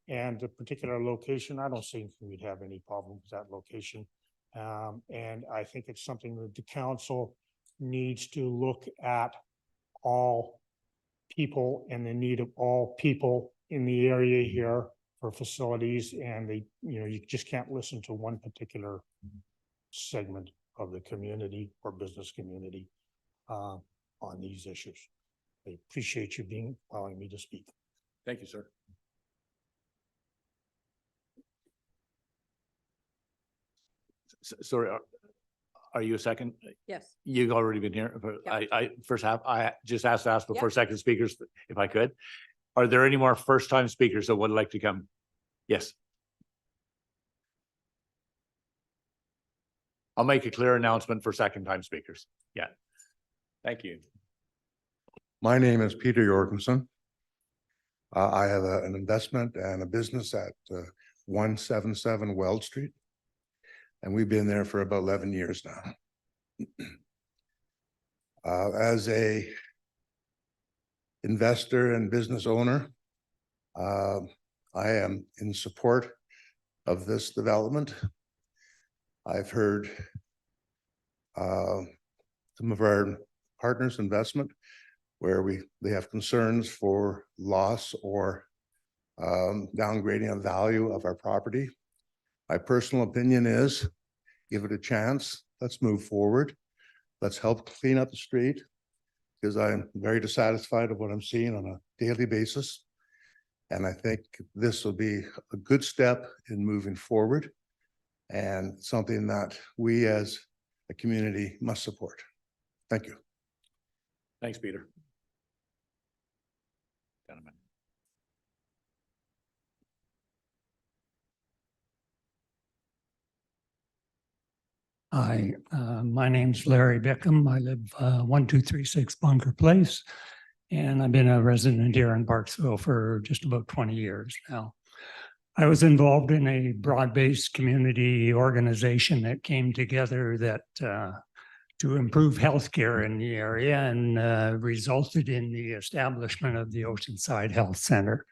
And the particular location, I don't think we'd have any problem with that location. And I think it's something that the council needs to look at all people and the need of all people in the area here for facilities. And they, you just can't listen to one particular segment of the community or business community on these issues. I appreciate you allowing me to speak. Thank you, sir. Sorry, are you a second? Yes. You've already been here. I first half, I just asked before second speakers, if I could. Are there any more first-time speakers that would like to come? Yes. I'll make a clear announcement for second-time speakers. Yeah. Thank you. My name is Peter Jorgensen. I have an investment and a business at 177 Weld Street. And we've been there for about 11 years now. As a investor and business owner, I am in support of this development. I've heard some of our partners' investment where they have concerns for loss or downgrading of value of our property. My personal opinion is, give it a chance. Let's move forward. Let's help clean up the street because I'm very dissatisfied with what I'm seeing on a daily basis. And I think this will be a good step in moving forward and something that we as a community must support. Thank you. Thanks, Peter. Gentlemen. Hi, my name's Larry Bickham. I live 1236 Bunker Place, and I've been a resident here in Parksville for just about 20 years now. I was involved in a broad-based community organization that came together that to improve healthcare in the area and resulted in the establishment of the Oceanside Health Center.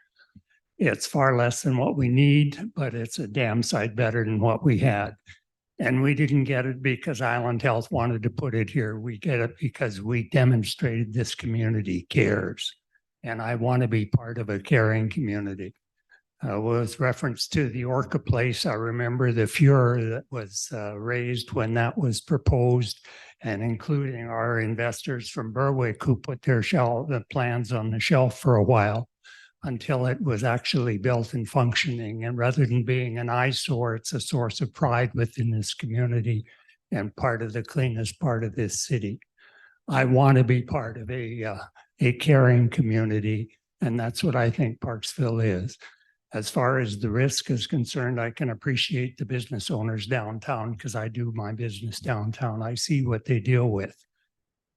It's far less than what we need, but it's a damn sight better than what we had. And we didn't get it because Island Health wanted to put it here. We get it because we demonstrated this community cares. And I want to be part of a caring community. Was reference to the Orca place. I remember the furor that was raised when that was proposed, and including our investors from Berwick who put their the plans on the shelf for a while until it was actually built and functioning. And rather than being an eyesore, it's a source of pride within this community and part of the cleanest part of this city. I want to be part of a caring community, and that's what I think Parksville is. As far as the risk is concerned, I can appreciate the business owners downtown because I do my business downtown. I see what they deal with.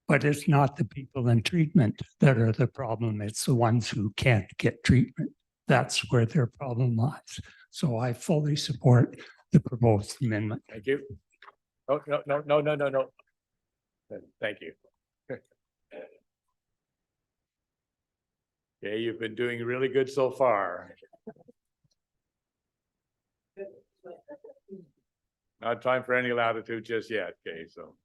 But it's not the people in treatment that are the problem. It's the ones who can't get treatment. That's where their problem lies. So I fully support the proposed amendment. Thank you. Oh, no. Thank you. Okay, you've been doing really good so far. Not time for any latitude just yet. Okay, so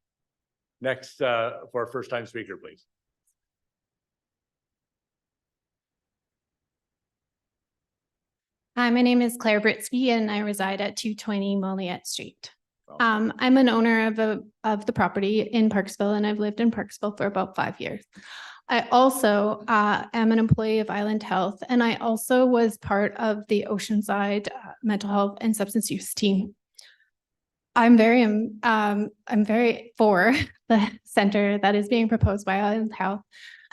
next for a first-time speaker, please. Hi, my name is Claire Britsky and I reside at 220 Moliette Street. I'm an owner of the property in Parksville, and I've lived in Parksville for about 5 years. I also am an employee of Island Health, and I also was part of the Oceanside mental health and substance use team. I'm very for the center that is being proposed by Island Health.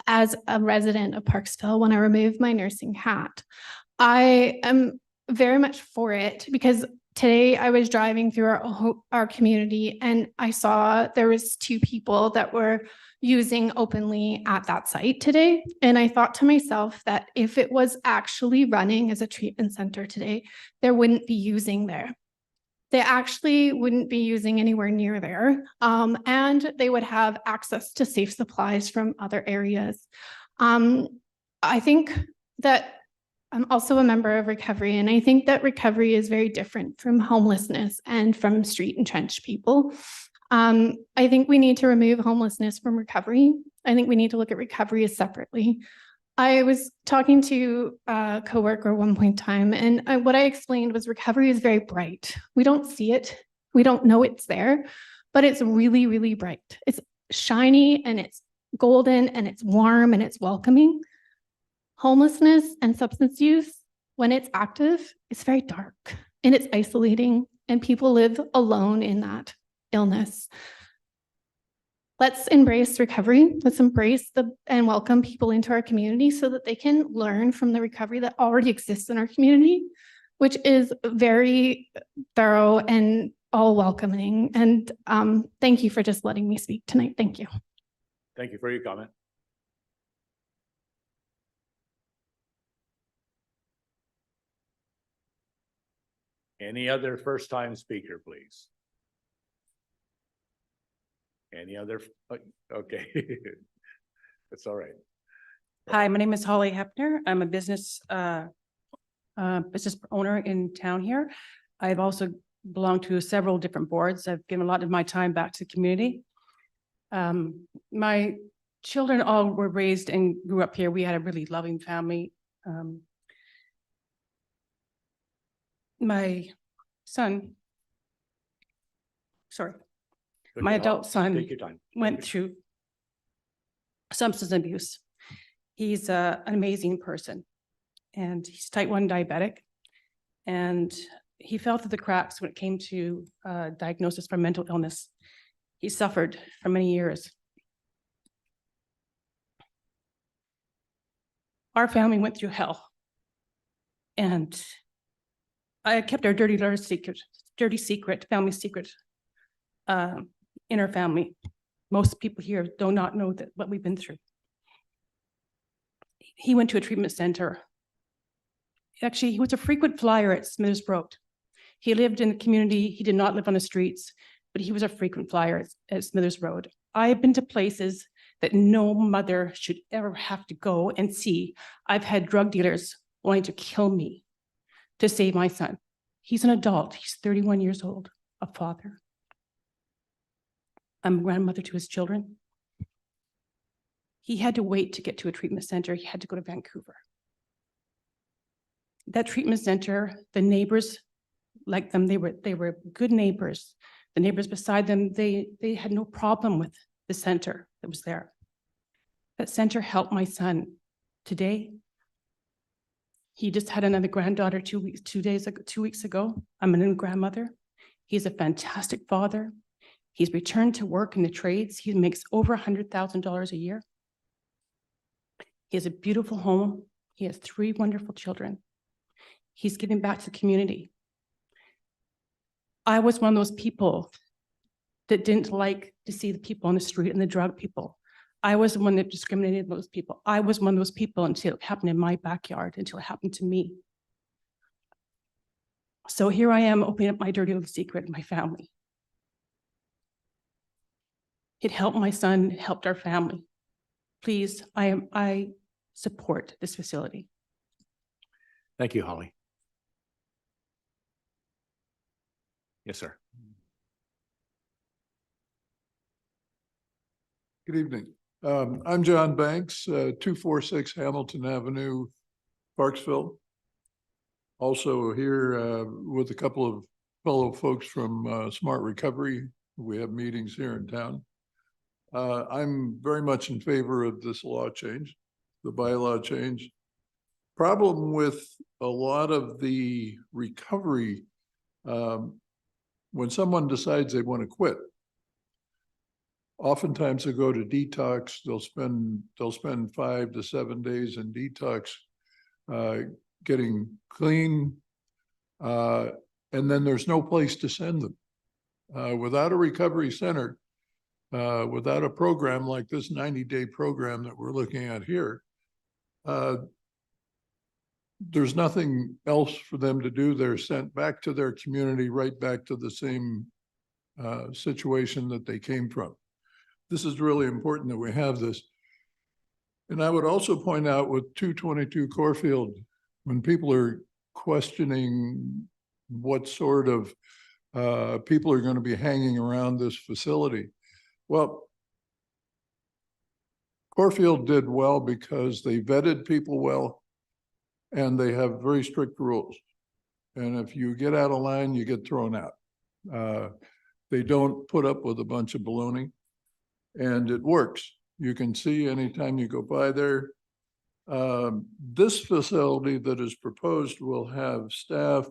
As a resident of Parksville, when I remove my nursing hat, I am very much for it because today I was driving through our community and I saw there was 2 people that were using openly at that site today. And I thought to myself that if it was actually running as a treatment center today, there wouldn't be using there. They actually wouldn't be using anywhere near there. And they would have access to safe supplies from other areas. I think that I'm also a member of recovery, and I think that recovery is very different from homelessness and from street entrenched people. I think we need to remove homelessness from recovery. I think we need to look at recovery as separately. I was talking to a coworker at one point in time, and what I explained was recovery is very bright. We don't see it. We don't know it's there, but it's really, really bright. It's shiny and it's golden and it's warm and it's welcoming. Homelessness and substance use, when it's active, it's very dark and it's isolating, and people live alone in that illness. Let's embrace recovery. Let's embrace and welcome people into our community so that they can learn from the recovery that already exists in our community, which is very thorough and all welcoming. And thank you for just letting me speak tonight. Thank you. Thank you for your comment. Any other first-time speaker, please? Any other? Okay. That's all right. Hi, my name is Holly Hepner. I'm a business owner in town here. I've also belonged to several different boards. I've given a lot of my time back to the community. My children all were raised and grew up here. We had a really loving family. My son, my adult son went through substance abuse. He's an amazing person, and he's type 1 diabetic, and he fell through the cracks when it came to diagnosis for mental illness. He suffered for many years. Our family went through hell, and I kept our dirty secret, family secret in our family. Most people here do not know that what we've been through. He went to a treatment center. Actually, he was a frequent flyer at Smithers Road. He lived in the community. He did not live on the streets, but he was a frequent flyer at Smithers Road. I've been to places that no mother should ever have to go and see. I've had drug dealers wanting to kill me to save my son. He's an adult. He's 31 years old, a father. I'm a grandmother to his children. He had to wait to get to a treatment center. He had to go to Vancouver. That treatment center, the neighbors liked them. They were good neighbors. The neighbors beside them, they had no problem with the center that was there. That center helped my son. Today, he just had another granddaughter 2 weeks ago. I'm a new grandmother. He's a fantastic father. He's returned to work in the trades. He makes over $100,000 a year. He has a beautiful home. He has 3 wonderful children. He's giving back to the community. I was one of those people that didn't like to see the people on the street and the drug people. I was the one that discriminated against those people. I was one of those people until it happened in my backyard, until it happened to me. So here I am opening up my dirty little secret in my family. It helped my son, it helped our family. Please, I support this facility. Thank you, Holly. Yes, sir. Good evening. I'm John Banks, 246 Hamilton Avenue, Parksville. Also here with a couple of fellow folks from Smart Recovery. We have meetings here in town. I'm very much in favor of this law change, the bylaw change. Problem with a lot of the recovery, when someone decides they want to quit, oftentimes they go to detox. They'll spend 5 to 7 days in detox, getting clean, and then there's no place to send them. Without a recovery center, without a program like this 90-day program that we're looking at here, there's nothing else for them to do. They're sent back to their community, right back to the same situation that they came from. This is really important that we have this. And I would also point out with 222 Corfield, when people are questioning what sort of people are going to be hanging around this facility. Well, Corfield did well because they vetted people well, and they have very strict rules. And if you get out of line, you get thrown out. They don't put up with a bunch of baloney, and it works. You can see anytime you go by there. This facility that is proposed will have staff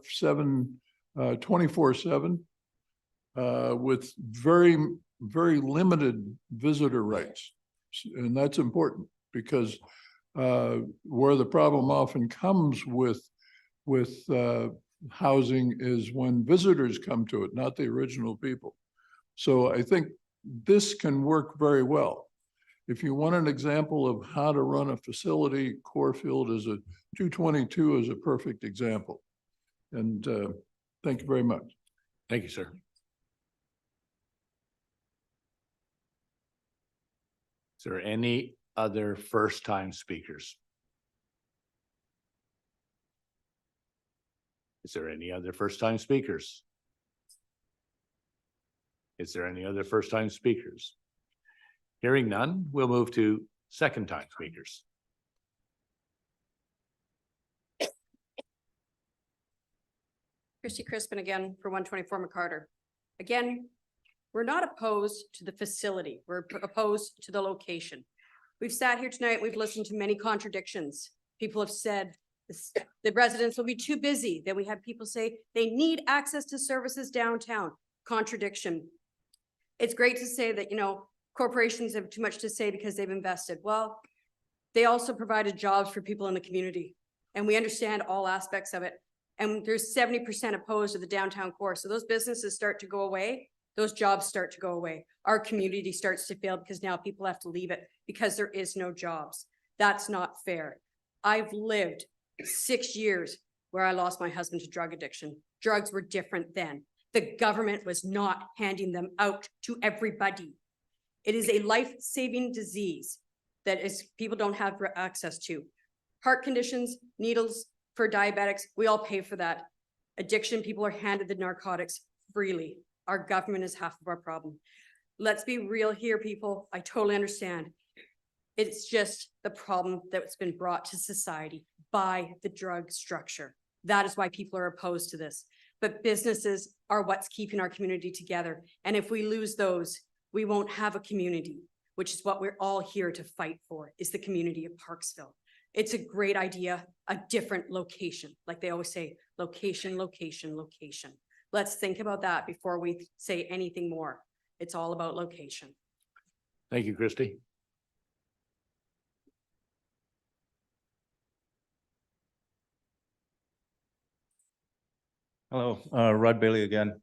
24/7 with very limited visitor rights. And that's important because where the problem often comes with housing is when visitors come to it, not the original people. So I think this can work very well. If you want an example of how to run a facility, Corfield is 222 is a perfect example. And thank you very much. Thank you, sir. Is there any other first-time speakers? Is there any other first-time speakers? Is there any other first-time speakers? Hearing none, we'll move to second-time speakers. Christy Crispin again for 124 McCarter. Again, we're not opposed to the facility. We're opposed to the location. We've sat here tonight, we've listened to many contradictions. People have said the residents will be too busy. Then we have people say they need access to services downtown. Contradiction. It's great to say that, you know, corporations have too much to say because they've invested. Well, they also provided jobs for people in the community, and we understand all aspects of it. And there's 70% opposed to the downtown core. So those businesses start to go away. Those jobs start to go away. Our community starts to fail because now people have to leave it because there is no jobs. That's not fair. I've lived 6 years where I lost my husband to drug addiction. Drugs were different then. The government was not handing them out to everybody. It is a life-saving disease that people don't have access to. Heart conditions, needles for diabetics, we all pay for that. Addiction, people are handed the narcotics freely. Our government is half of our problem. Let's be real here, people. I totally understand. It's just the problem that's been brought to society by the drug structure. That is why people are opposed to this. But businesses are what's keeping our community together. And if we lose those, we won't have a community, which is what we're all here to fight for, is the community of Parksville. It's a great idea, a different location. Like they always say, location, location, location. Let's think about that before we say anything more. It's all about location. Thank you, Christy. Hello, Rod Bailey again.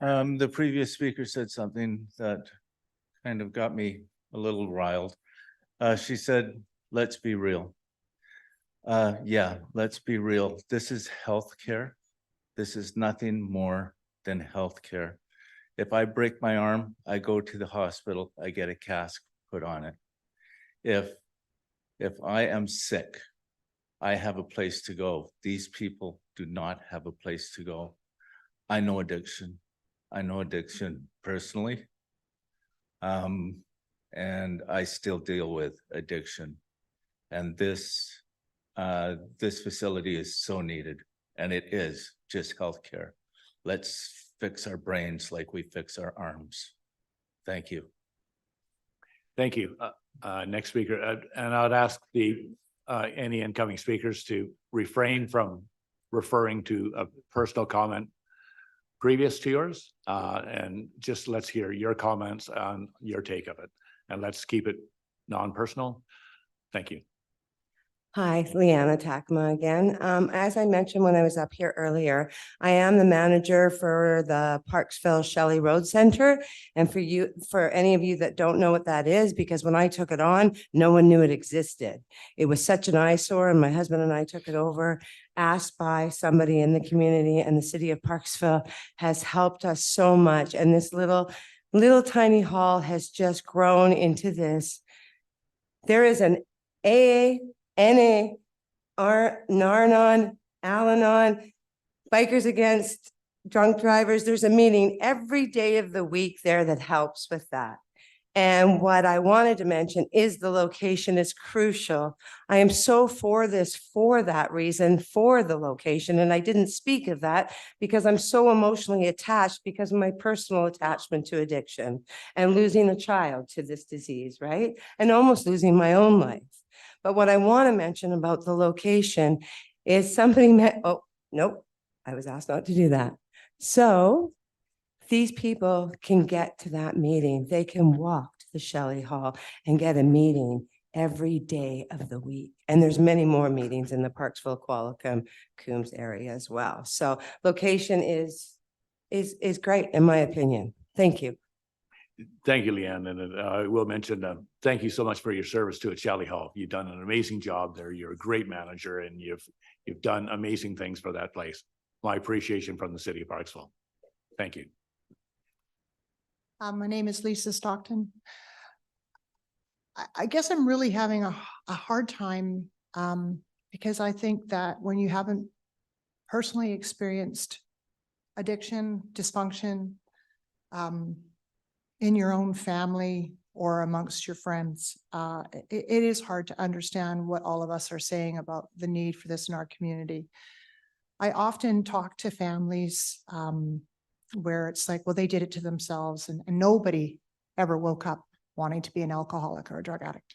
The previous speaker said something that kind of got me a little riled. She said, let's be real. Yeah, let's be real. This is healthcare. This is nothing more than healthcare. If I break my arm, I go to the hospital, I get a cast put on it. If I am sick, I have a place to go. These people do not have a place to go. I know addiction. I know addiction personally. And I still deal with addiction. And this facility is so needed, and it is just healthcare. Let's fix our brains like we fix our arms. Thank you. Thank you. Next speaker, and I'd ask any incoming speakers to refrain from referring to a personal comment previous to yours, and just let's hear your comments on your take of it, and let's keep it non-personal. Thank you. Hi, Leanna Takma again. As I mentioned when I was up here earlier, I am the manager for the Parksville Shelley Road Center. And for any of you that don't know what that is, because when I took it on, no one knew it existed. It was such an eyesore, and my husband and I took it over, asked by somebody in the community, and the city of Parksville has helped us so much. And this little tiny hall has just grown into this. There is an AA, NA, Narnon, Al-Anon, Bikers Against Drunk Drivers. There's a meeting every day of the week there that helps with that. And what I wanted to mention is the location is crucial. I am so for this for that reason, for the location. And I didn't speak of that because I'm so emotionally attached because of my personal attachment to addiction and losing a child to this disease, right? And almost losing my own life. But what I want to mention about the location is somebody oh, nope, I was asked not to do that. So these people can get to that meeting. They can walk to the Shelley Hall and get a meeting every day of the week. And there's many more meetings in the Parksville, Qualicum, Coombs area as well. So location is great in my opinion. Thank you. Thank you, Leanne. And I will mention, thank you so much for your service to at Shelley Hall. You've done an amazing job there. You're a great manager, and you've done amazing things for that place. My appreciation from the city of Parksville. Thank you. My name is Lisa Stockton. I guess I'm really having a hard time because I think that when you haven't personally experienced addiction, dysfunction, in your own family or amongst your friends, it is hard to understand what all of us are saying about the need for this in our community. I often talk to families where it's like, well, they did it to themselves, and nobody ever woke up wanting to be an alcoholic or a drug addict.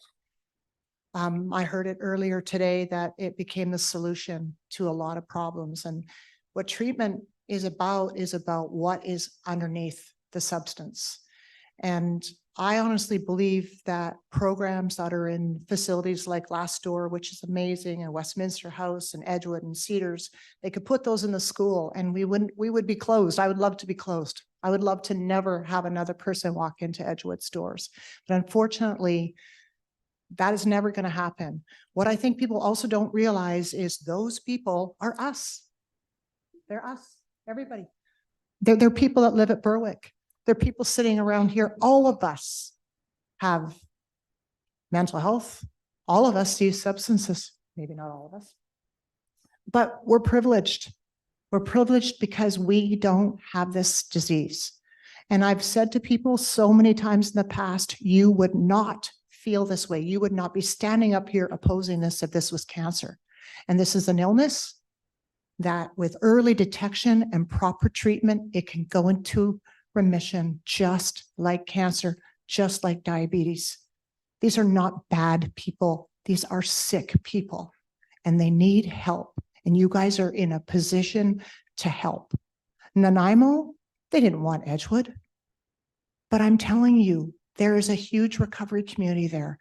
I heard it earlier today that it became the solution to a lot of problems. And what treatment is about what is underneath the substance. And I honestly believe that programs that are in facilities like Last Door, which is amazing, and Westminster House and Edgewood and Cedars, they could put those in the school and we would be closed. I would love to be closed. I would love to never have another person walk into Edgewood's doors. But unfortunately, that is never going to happen. What I think people also don't realize is those people are us. They're us, everybody. They're people that live at Berwick. There are people sitting around here. All of us have mental health. All of us use substances. Maybe not all of us. But we're privileged. We're privileged because we don't have this disease. And I've said to people so many times in the past, you would not feel this way. You would not be standing up here opposing this if this was cancer. And this is an illness that with early detection and proper treatment, it can go into remission, just like cancer, just like diabetes. These are not bad people. These are sick people, and they need help. And you guys are in a position to help. Nanaimo, they didn't want Edgewood, but I'm telling you, there is a huge recovery community there.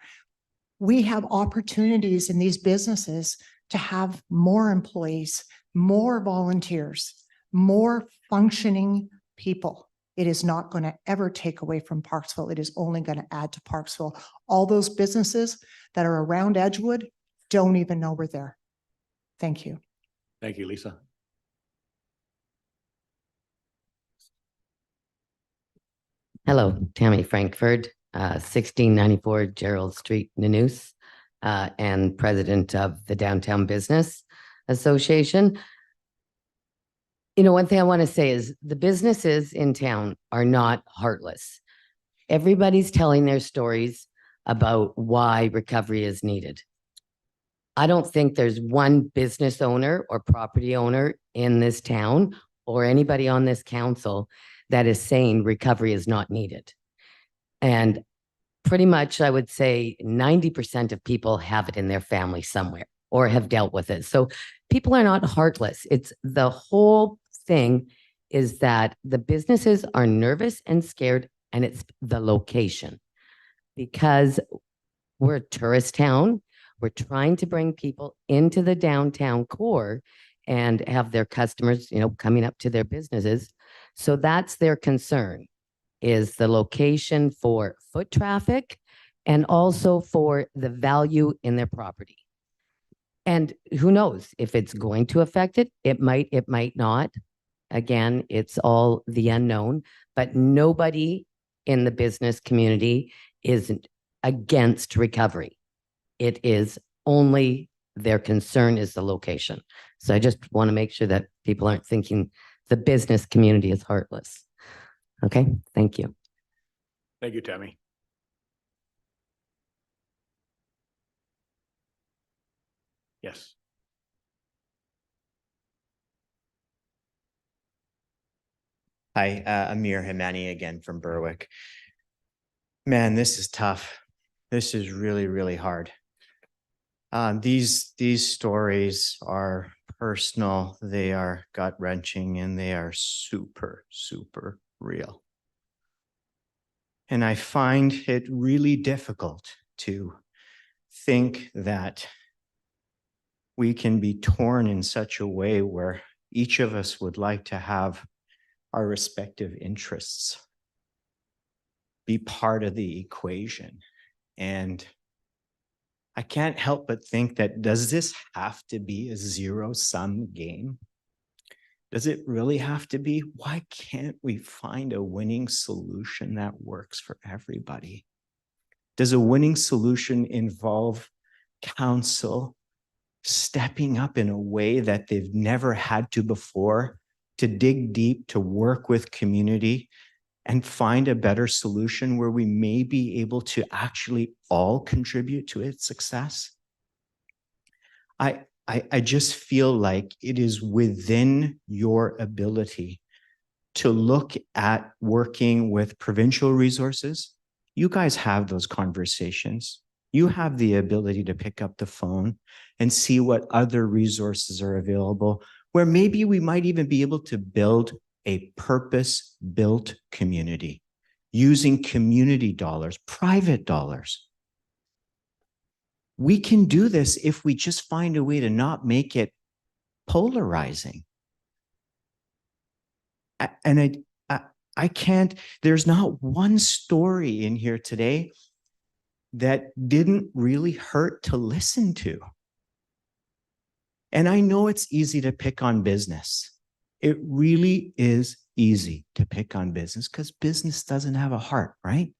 We have opportunities in these businesses to have more employees, more volunteers, more functioning people. It is not going to ever take away from Parksville. It is only going to add to Parksville. All those businesses that are around Edgewood don't even know we're there. Thank you. Thank you, Lisa. Hello, Tammy Frankfurt, 1694 Gerald Street, Nanoose, and president of the Downtown Business Association. You know, one thing I want to say is the businesses in town are not heartless. Everybody's telling their stories about why recovery is needed. I don't think there's one business owner or property owner in this town or anybody on this council that is saying recovery is not needed. And pretty much, I would say 90% of people have it in their family somewhere or have dealt with it. So people are not heartless. It's the whole thing is that the businesses are nervous and scared, and it's the location. Because we're a tourist town, we're trying to bring people into the downtown core and have their customers, you know, coming up to their businesses. So that's their concern, is the location for foot traffic and also for the value in their property. And who knows if it's going to affect it? It might not. Again, it's all the unknown, but nobody in the business community is against recovery. It is only their concern is the location. So I just want to make sure that people aren't thinking the business community is heartless. Okay, thank you. Thank you, Tammy. Yes. Hi, Amir Himani again from Berwick. Man, this is tough. This is really, really hard. These stories are personal, they are gut-wrenching, and they are super, super real. And I find it really difficult to think that we can be torn in such a way where each of us would like to have our respective interests be part of the equation. And I can't help but think that, does this have to be a zero-sum game? Does it really have to be? Why can't we find a winning solution that works for everybody? Does a winning solution involve council stepping up in a way that they've never had to before, to dig deep, to work with community and find a better solution where we may be able to actually all contribute to its success? I just feel like it is within your ability to look at working with provincial resources. You guys have those conversations. You have the ability to pick up the phone and see what other resources are available, where maybe we might even be able to build a purpose-built community using community dollars, private dollars. We can do this if we just find a way to not make it polarizing. And I can't, there's not one story in here today that didn't really hurt to listen to. And I know it's easy to pick on business. It really is easy to pick on business because business doesn't have a heart, right?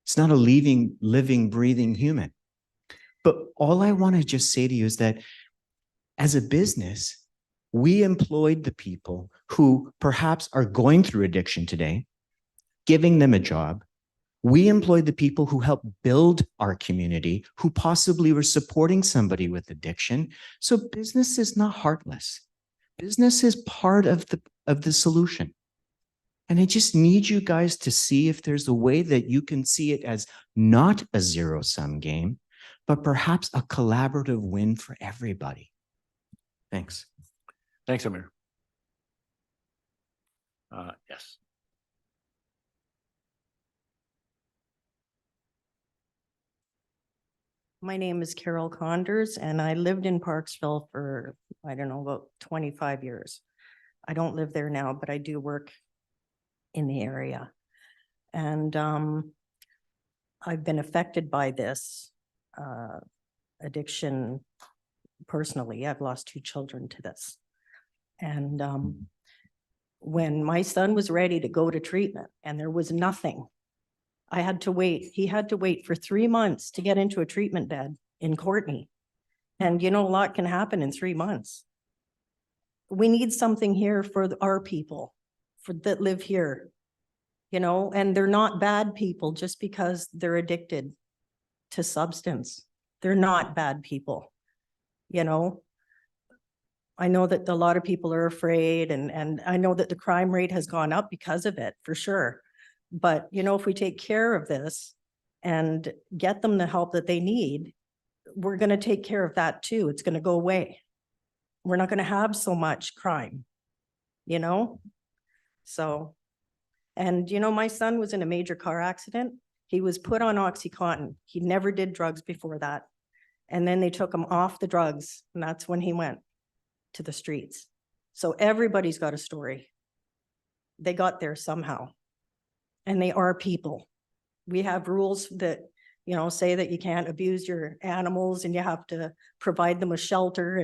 It's not a living, breathing human. But all I want to just say to you is that as a business, we employed the people who perhaps are going through addiction today. giving them a job. We employ the people who help build our community, who possibly were supporting somebody with addiction. So business is not heartless. Business is part of the solution. And I just need you guys to see if there's a way that you can see it as not a zero-sum game, but perhaps a collaborative win for everybody. Thanks. Thanks, Amir. Yes. My name is Carol Conders and I lived in Parksville for, I don't know, about 25 years. I don't live there now, but I do work in the area. And I've been affected by this addiction personally. I've lost 2 children to this. And when my son was ready to go to treatment and there was nothing, I had to wait. He had to wait for 3 months to get into a treatment bed in Courtenay. And you know, a lot can happen in 3 months. We need something here for our people that live here, you know, and they're not bad people just because they're addicted to substance. They're not bad people, you know. I know that a lot of people are afraid and I know that the crime rate has gone up because of it, for sure. But, you know, if we take care of this and get them the help that they need, we're going to take care of that too. It's going to go away. We're not going to have so much crime, you know? So, and you know, my son was in a major car accident. He was put on OxyContin. He never did drugs before that. And then they took him off the drugs and that's when he went to the streets. So everybody's got a story. They got there somehow. And they are people. We have rules that, you know, say that you can't abuse your animals and you have to provide them with shelter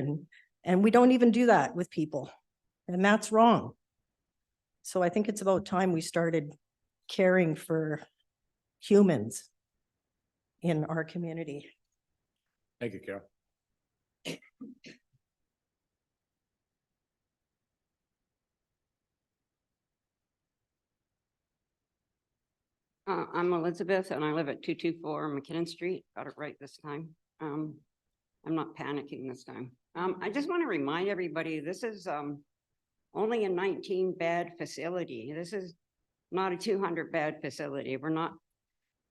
and we don't even do that with people. And that's wrong. So I think it's about time we started caring for humans in our community. Thank you, Carol. I'm Elizabeth and I live at 224 McKinnon Street. Got it right this time. I'm not panicking this time. I just want to remind everybody, this is only a 19-bed facility. This is not a 200-bed facility. We're not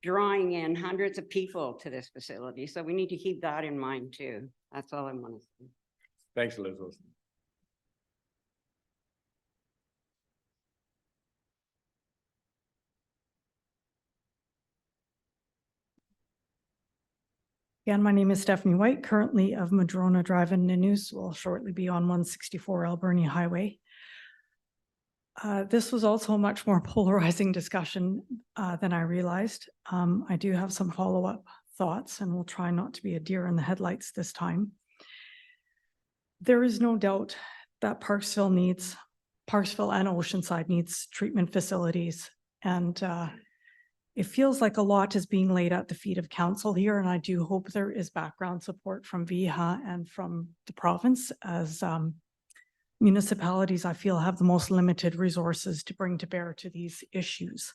drawing in hundreds of people to this facility. So we need to keep that in mind too. That's all I want to say. Thanks, Elizabeth. Again, my name is Stephanie White, currently of Madrona Drive in Nanoose, will shortly be on 164 Alberni Highway. This was also a much more polarizing discussion than I realized. I do have some follow-up thoughts and we'll try not to be a deer in the headlights this time. There is no doubt that Parksville and Oceanside needs treatment facilities. And it feels like a lot is being laid at the feet of council here. And I do hope there is background support from VIHA and from the province, as municipalities, I feel, have the most limited resources to bring to bear to these issues.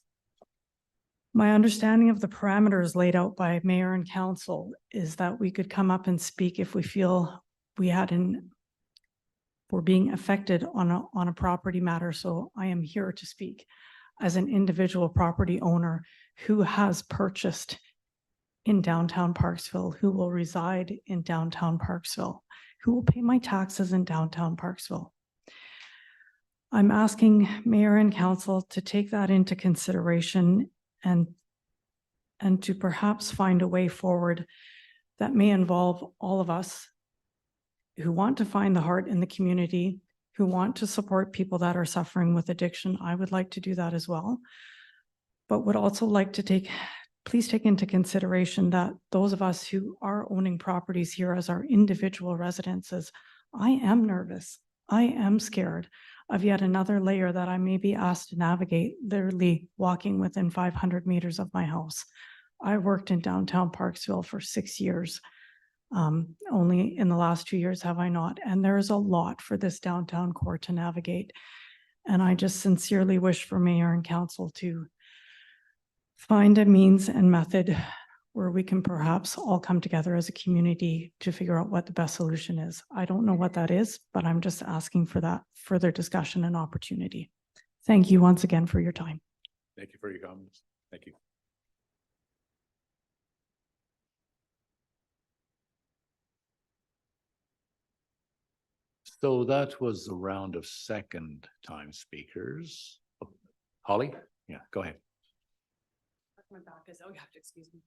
My understanding of the parameters laid out by mayor and council is that we could come up and speak if we feel we're being affected on a property matter. So I am here to speak as an individual property owner who has purchased in downtown Parksville, who will reside in downtown Parksville, who will pay my taxes in downtown Parksville. I'm asking mayor and council to take that into consideration and to perhaps find a way forward that may involve all of us who want to find the heart in the community, who want to support people that are suffering with addiction. I would like to do that as well, but would also like to please take into consideration that those of us who are owning properties here as our individual residences, I am nervous. I am scared of yet another layer that I may be asked to navigate, literally walking within 500 meters of my house. I worked in downtown Parksville for 6 years. Only in the last 2 years have I not. And there is a lot for this downtown core to navigate. And I just sincerely wish for mayor and council to find a means and method where we can perhaps all come together as a community to figure out what the best solution is. I don't know what that is, but I'm just asking for that further discussion and opportunity. Thank you once again for your time. Thank you for your comments. Thank you. So that was the round of second time speakers. Holly? Yeah, go ahead. My back is, oh, you have to excuse me.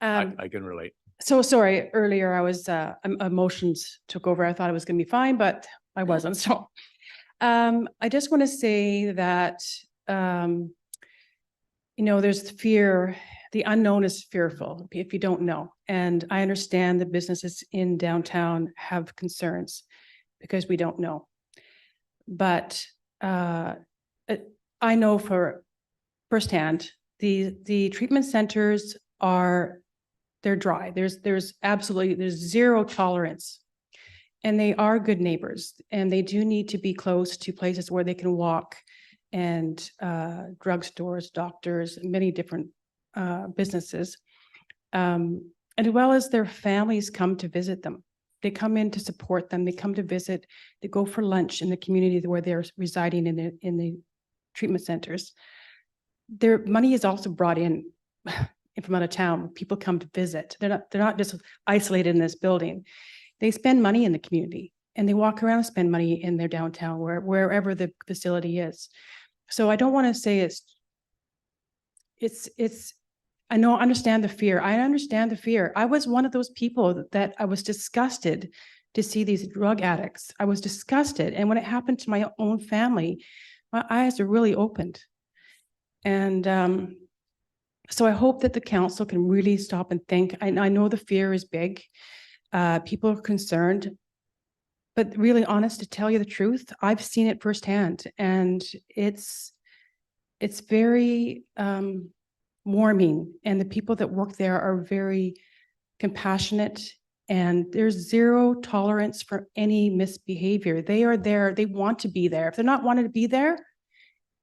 I can relate. So sorry, earlier I was, emotions took over. I thought it was gonna be fine, but I wasn't. So I just want to say that, there's fear. The unknown is fearful if you don't know. And I understand the businesses in downtown have concerns because we don't know. But I know for firsthand, the treatment centers they're dry. There's zero tolerance. And they are good neighbors, and they do need to be close to places where they can walk, and drugstores, doctors, many different businesses. As well as their families come to visit them. They come in to support them. They come to visit. They go for lunch in the community where they're residing in the treatment centers. Their money is also brought in from out of town. People come to visit. They're not just isolated in this building. They spend money in the community, and they walk around and spend money in their downtown, wherever the facility is. So I don't want to say I understand the fear. I understand the fear. I was one of those people that I was disgusted to see these drug addicts. I was disgusted. And when it happened to my own family, my eyes are really opened. And so I hope that the council can really stop and think. I know the fear is big. People are concerned, but really honest, to tell you the truth, I've seen it firsthand, and it's very warming. And the people that work there are very compassionate, and there's zero tolerance for any misbehavior. They are there. They want to be there. If they're not wanting to be there,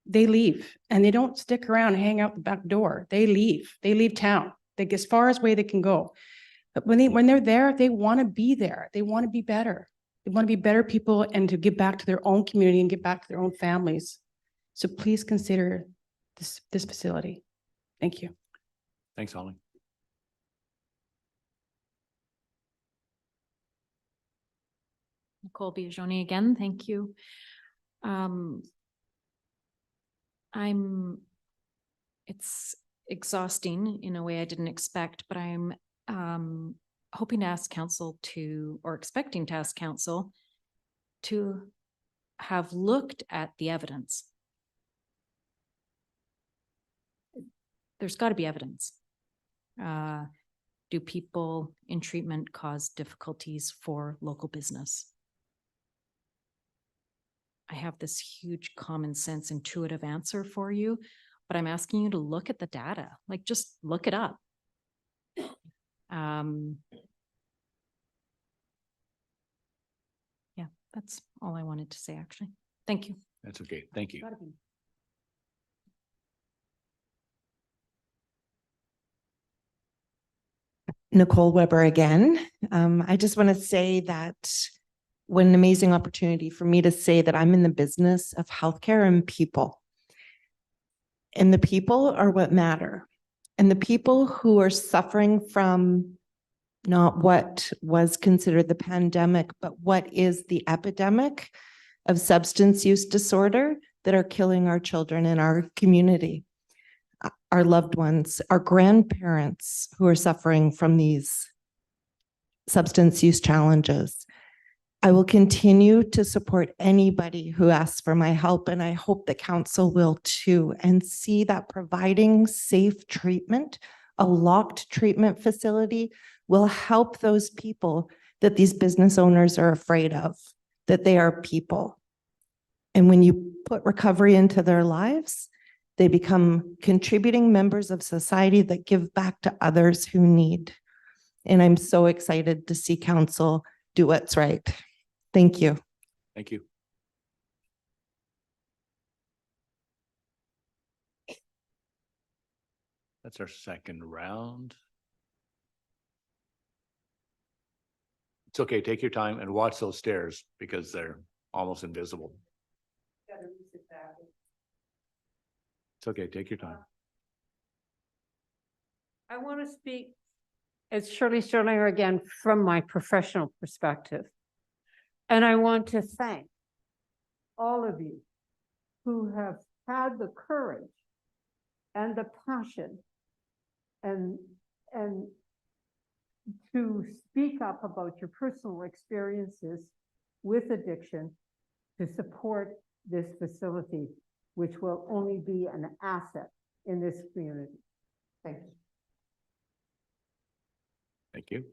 they leave, and they don't stick around and hang out the back door. They leave. They leave town. They get as far as way they can go. But when they're there, they want to be there. They want to be better. They want to be better people and to give back to their own community and give back to their own families. So please consider this facility. Thank you. Thanks, Holly. Nicole Biagioni again. Thank you. It's exhausting in a way I didn't expect, but I'm hoping to ask council or expecting to ask council to have looked at the evidence. There's got to be evidence. Do people in treatment cause difficulties for local business? I have this huge common sense, intuitive answer for you, but I'm asking you to look at the data, like just look it up. Yeah, that's all I wanted to say, actually. Thank you. That's okay. Thank you. Nicole Weber again. I just want to say that what an amazing opportunity for me to say that I'm in the business of healthcare and people. And the people are what matter. And the people who are suffering from not what was considered the pandemic, but what is the epidemic of substance use disorder that are killing our children in our community, our loved ones, our grandparents who are suffering from these substance use challenges. I will continue to support anybody who asks for my help, and I hope the council will too, and see that providing safe treatment, a locked treatment facility, will help those people that these business owners are afraid of, that they are people. And when you put recovery into their lives, they become contributing members of society that give back to others who need. And I'm so excited to see council do what's right. Thank you. Thank you. That's our second round. It's okay, take your time and watch those stairs because they're almost invisible. It's okay, take your time. I want to speak, it's Shirley Sterlinger again, from my professional perspective. And I want to thank all of you who have had the courage and the passion and to speak up about your personal experiences with addiction to support this facility, which will only be an asset in this community. Thank you. Thank you.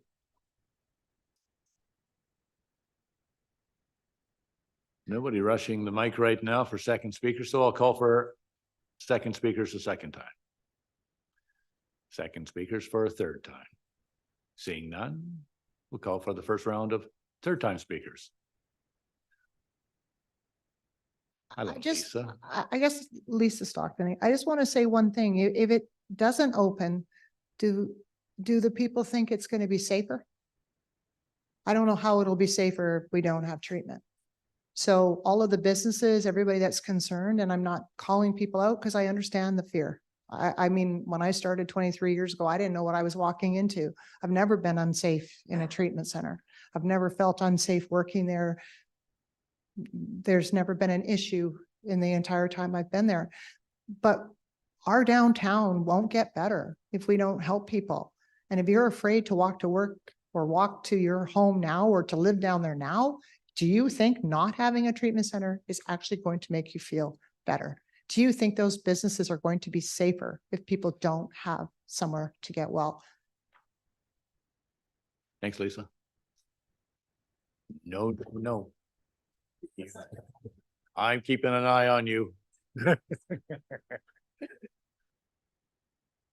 Nobody rushing the mic right now for second speaker, so I'll call for second speakers a second time. Second speakers for a third time. Seeing none, we'll call for the first round of third time speakers. Hello, Lisa. I guess Lisa Stockton, I just want to say one thing. If it doesn't open, do the people think it's going to be safer? I don't know how it'll be safer if we don't have treatment. So all of the businesses, everybody that's concerned, and I'm not calling people out because I understand the fear. I mean, when I started 23 years ago, I didn't know what I was walking into. I've never been unsafe in a treatment center. I've never felt unsafe working there. There's never been an issue in the entire time I've been there. But our downtown won't get better if we don't help people. And if you're afraid to walk to work or walk to your home now or to live down there now, do you think not having a treatment center is actually going to make you feel better? Do you think those businesses are going to be safer if people don't have somewhere to get well? Thanks, Lisa. No, no. I'm keeping an eye on you.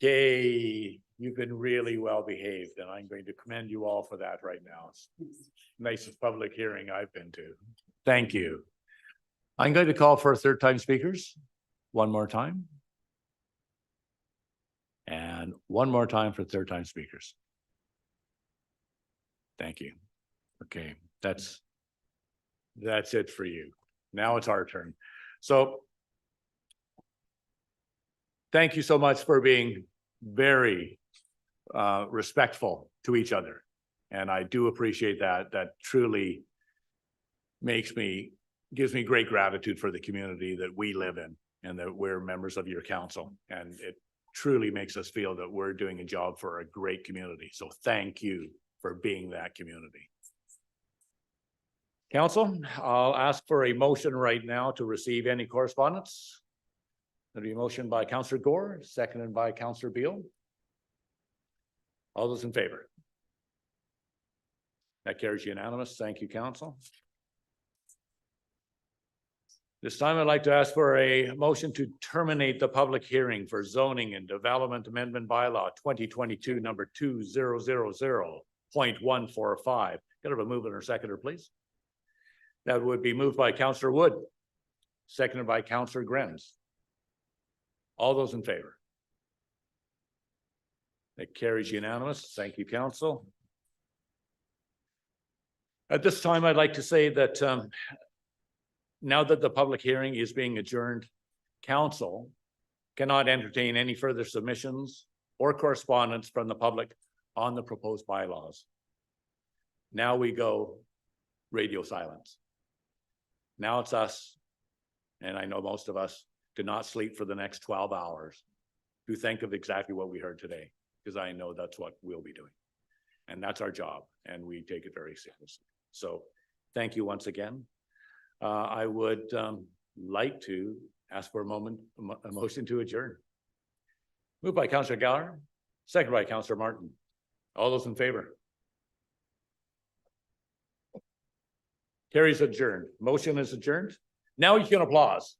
Okay, you've been really well behaved, and I'm going to commend you all for that right now. It's the nicest public hearing I've been to. Thank you. I'm going to call for third time speakers one more time. And one more time for third time speakers. Thank you. Okay, that's it for you. Now it's our turn. So thank you so much for being very respectful to each other. And I do appreciate that. That truly gives me great gratitude for the community that we live in and that we're members of your council. And it truly makes us feel that we're doing a job for a great community. So thank you for being that community. Council, I'll ask for a motion right now to receive any correspondence. There'll be a motion by Councillor Gore, seconded by Councillor Beal. All those in favor? That carries unanimous. Thank you, Council. This time I'd like to ask for a motion to terminate the public hearing for zoning and development amendment bylaw 2022 number 2000.145. Could I have a mover or seconder, please? That would be moved by Councillor Wood, seconded by Councillor Grenz. All those in favor? That carries unanimous. Thank you, Council. At this time, I'd like to say that now that the public hearing is being adjourned, Council cannot entertain any further submissions or correspondence from the public on the proposed bylaws. Now we go radio silence. Now it's us, and I know most of us, to not sleep for the next 12 hours, to think of exactly what we heard today, because I know that's what we'll be doing. And that's our job, and we take it very seriously. So thank you once again. I would like to ask for a motion to adjourn. Moved by Councillor Gallagher, second by Councillor Martin. All those in favor? Carries adjourned. Motion is adjourned. Now you can applause.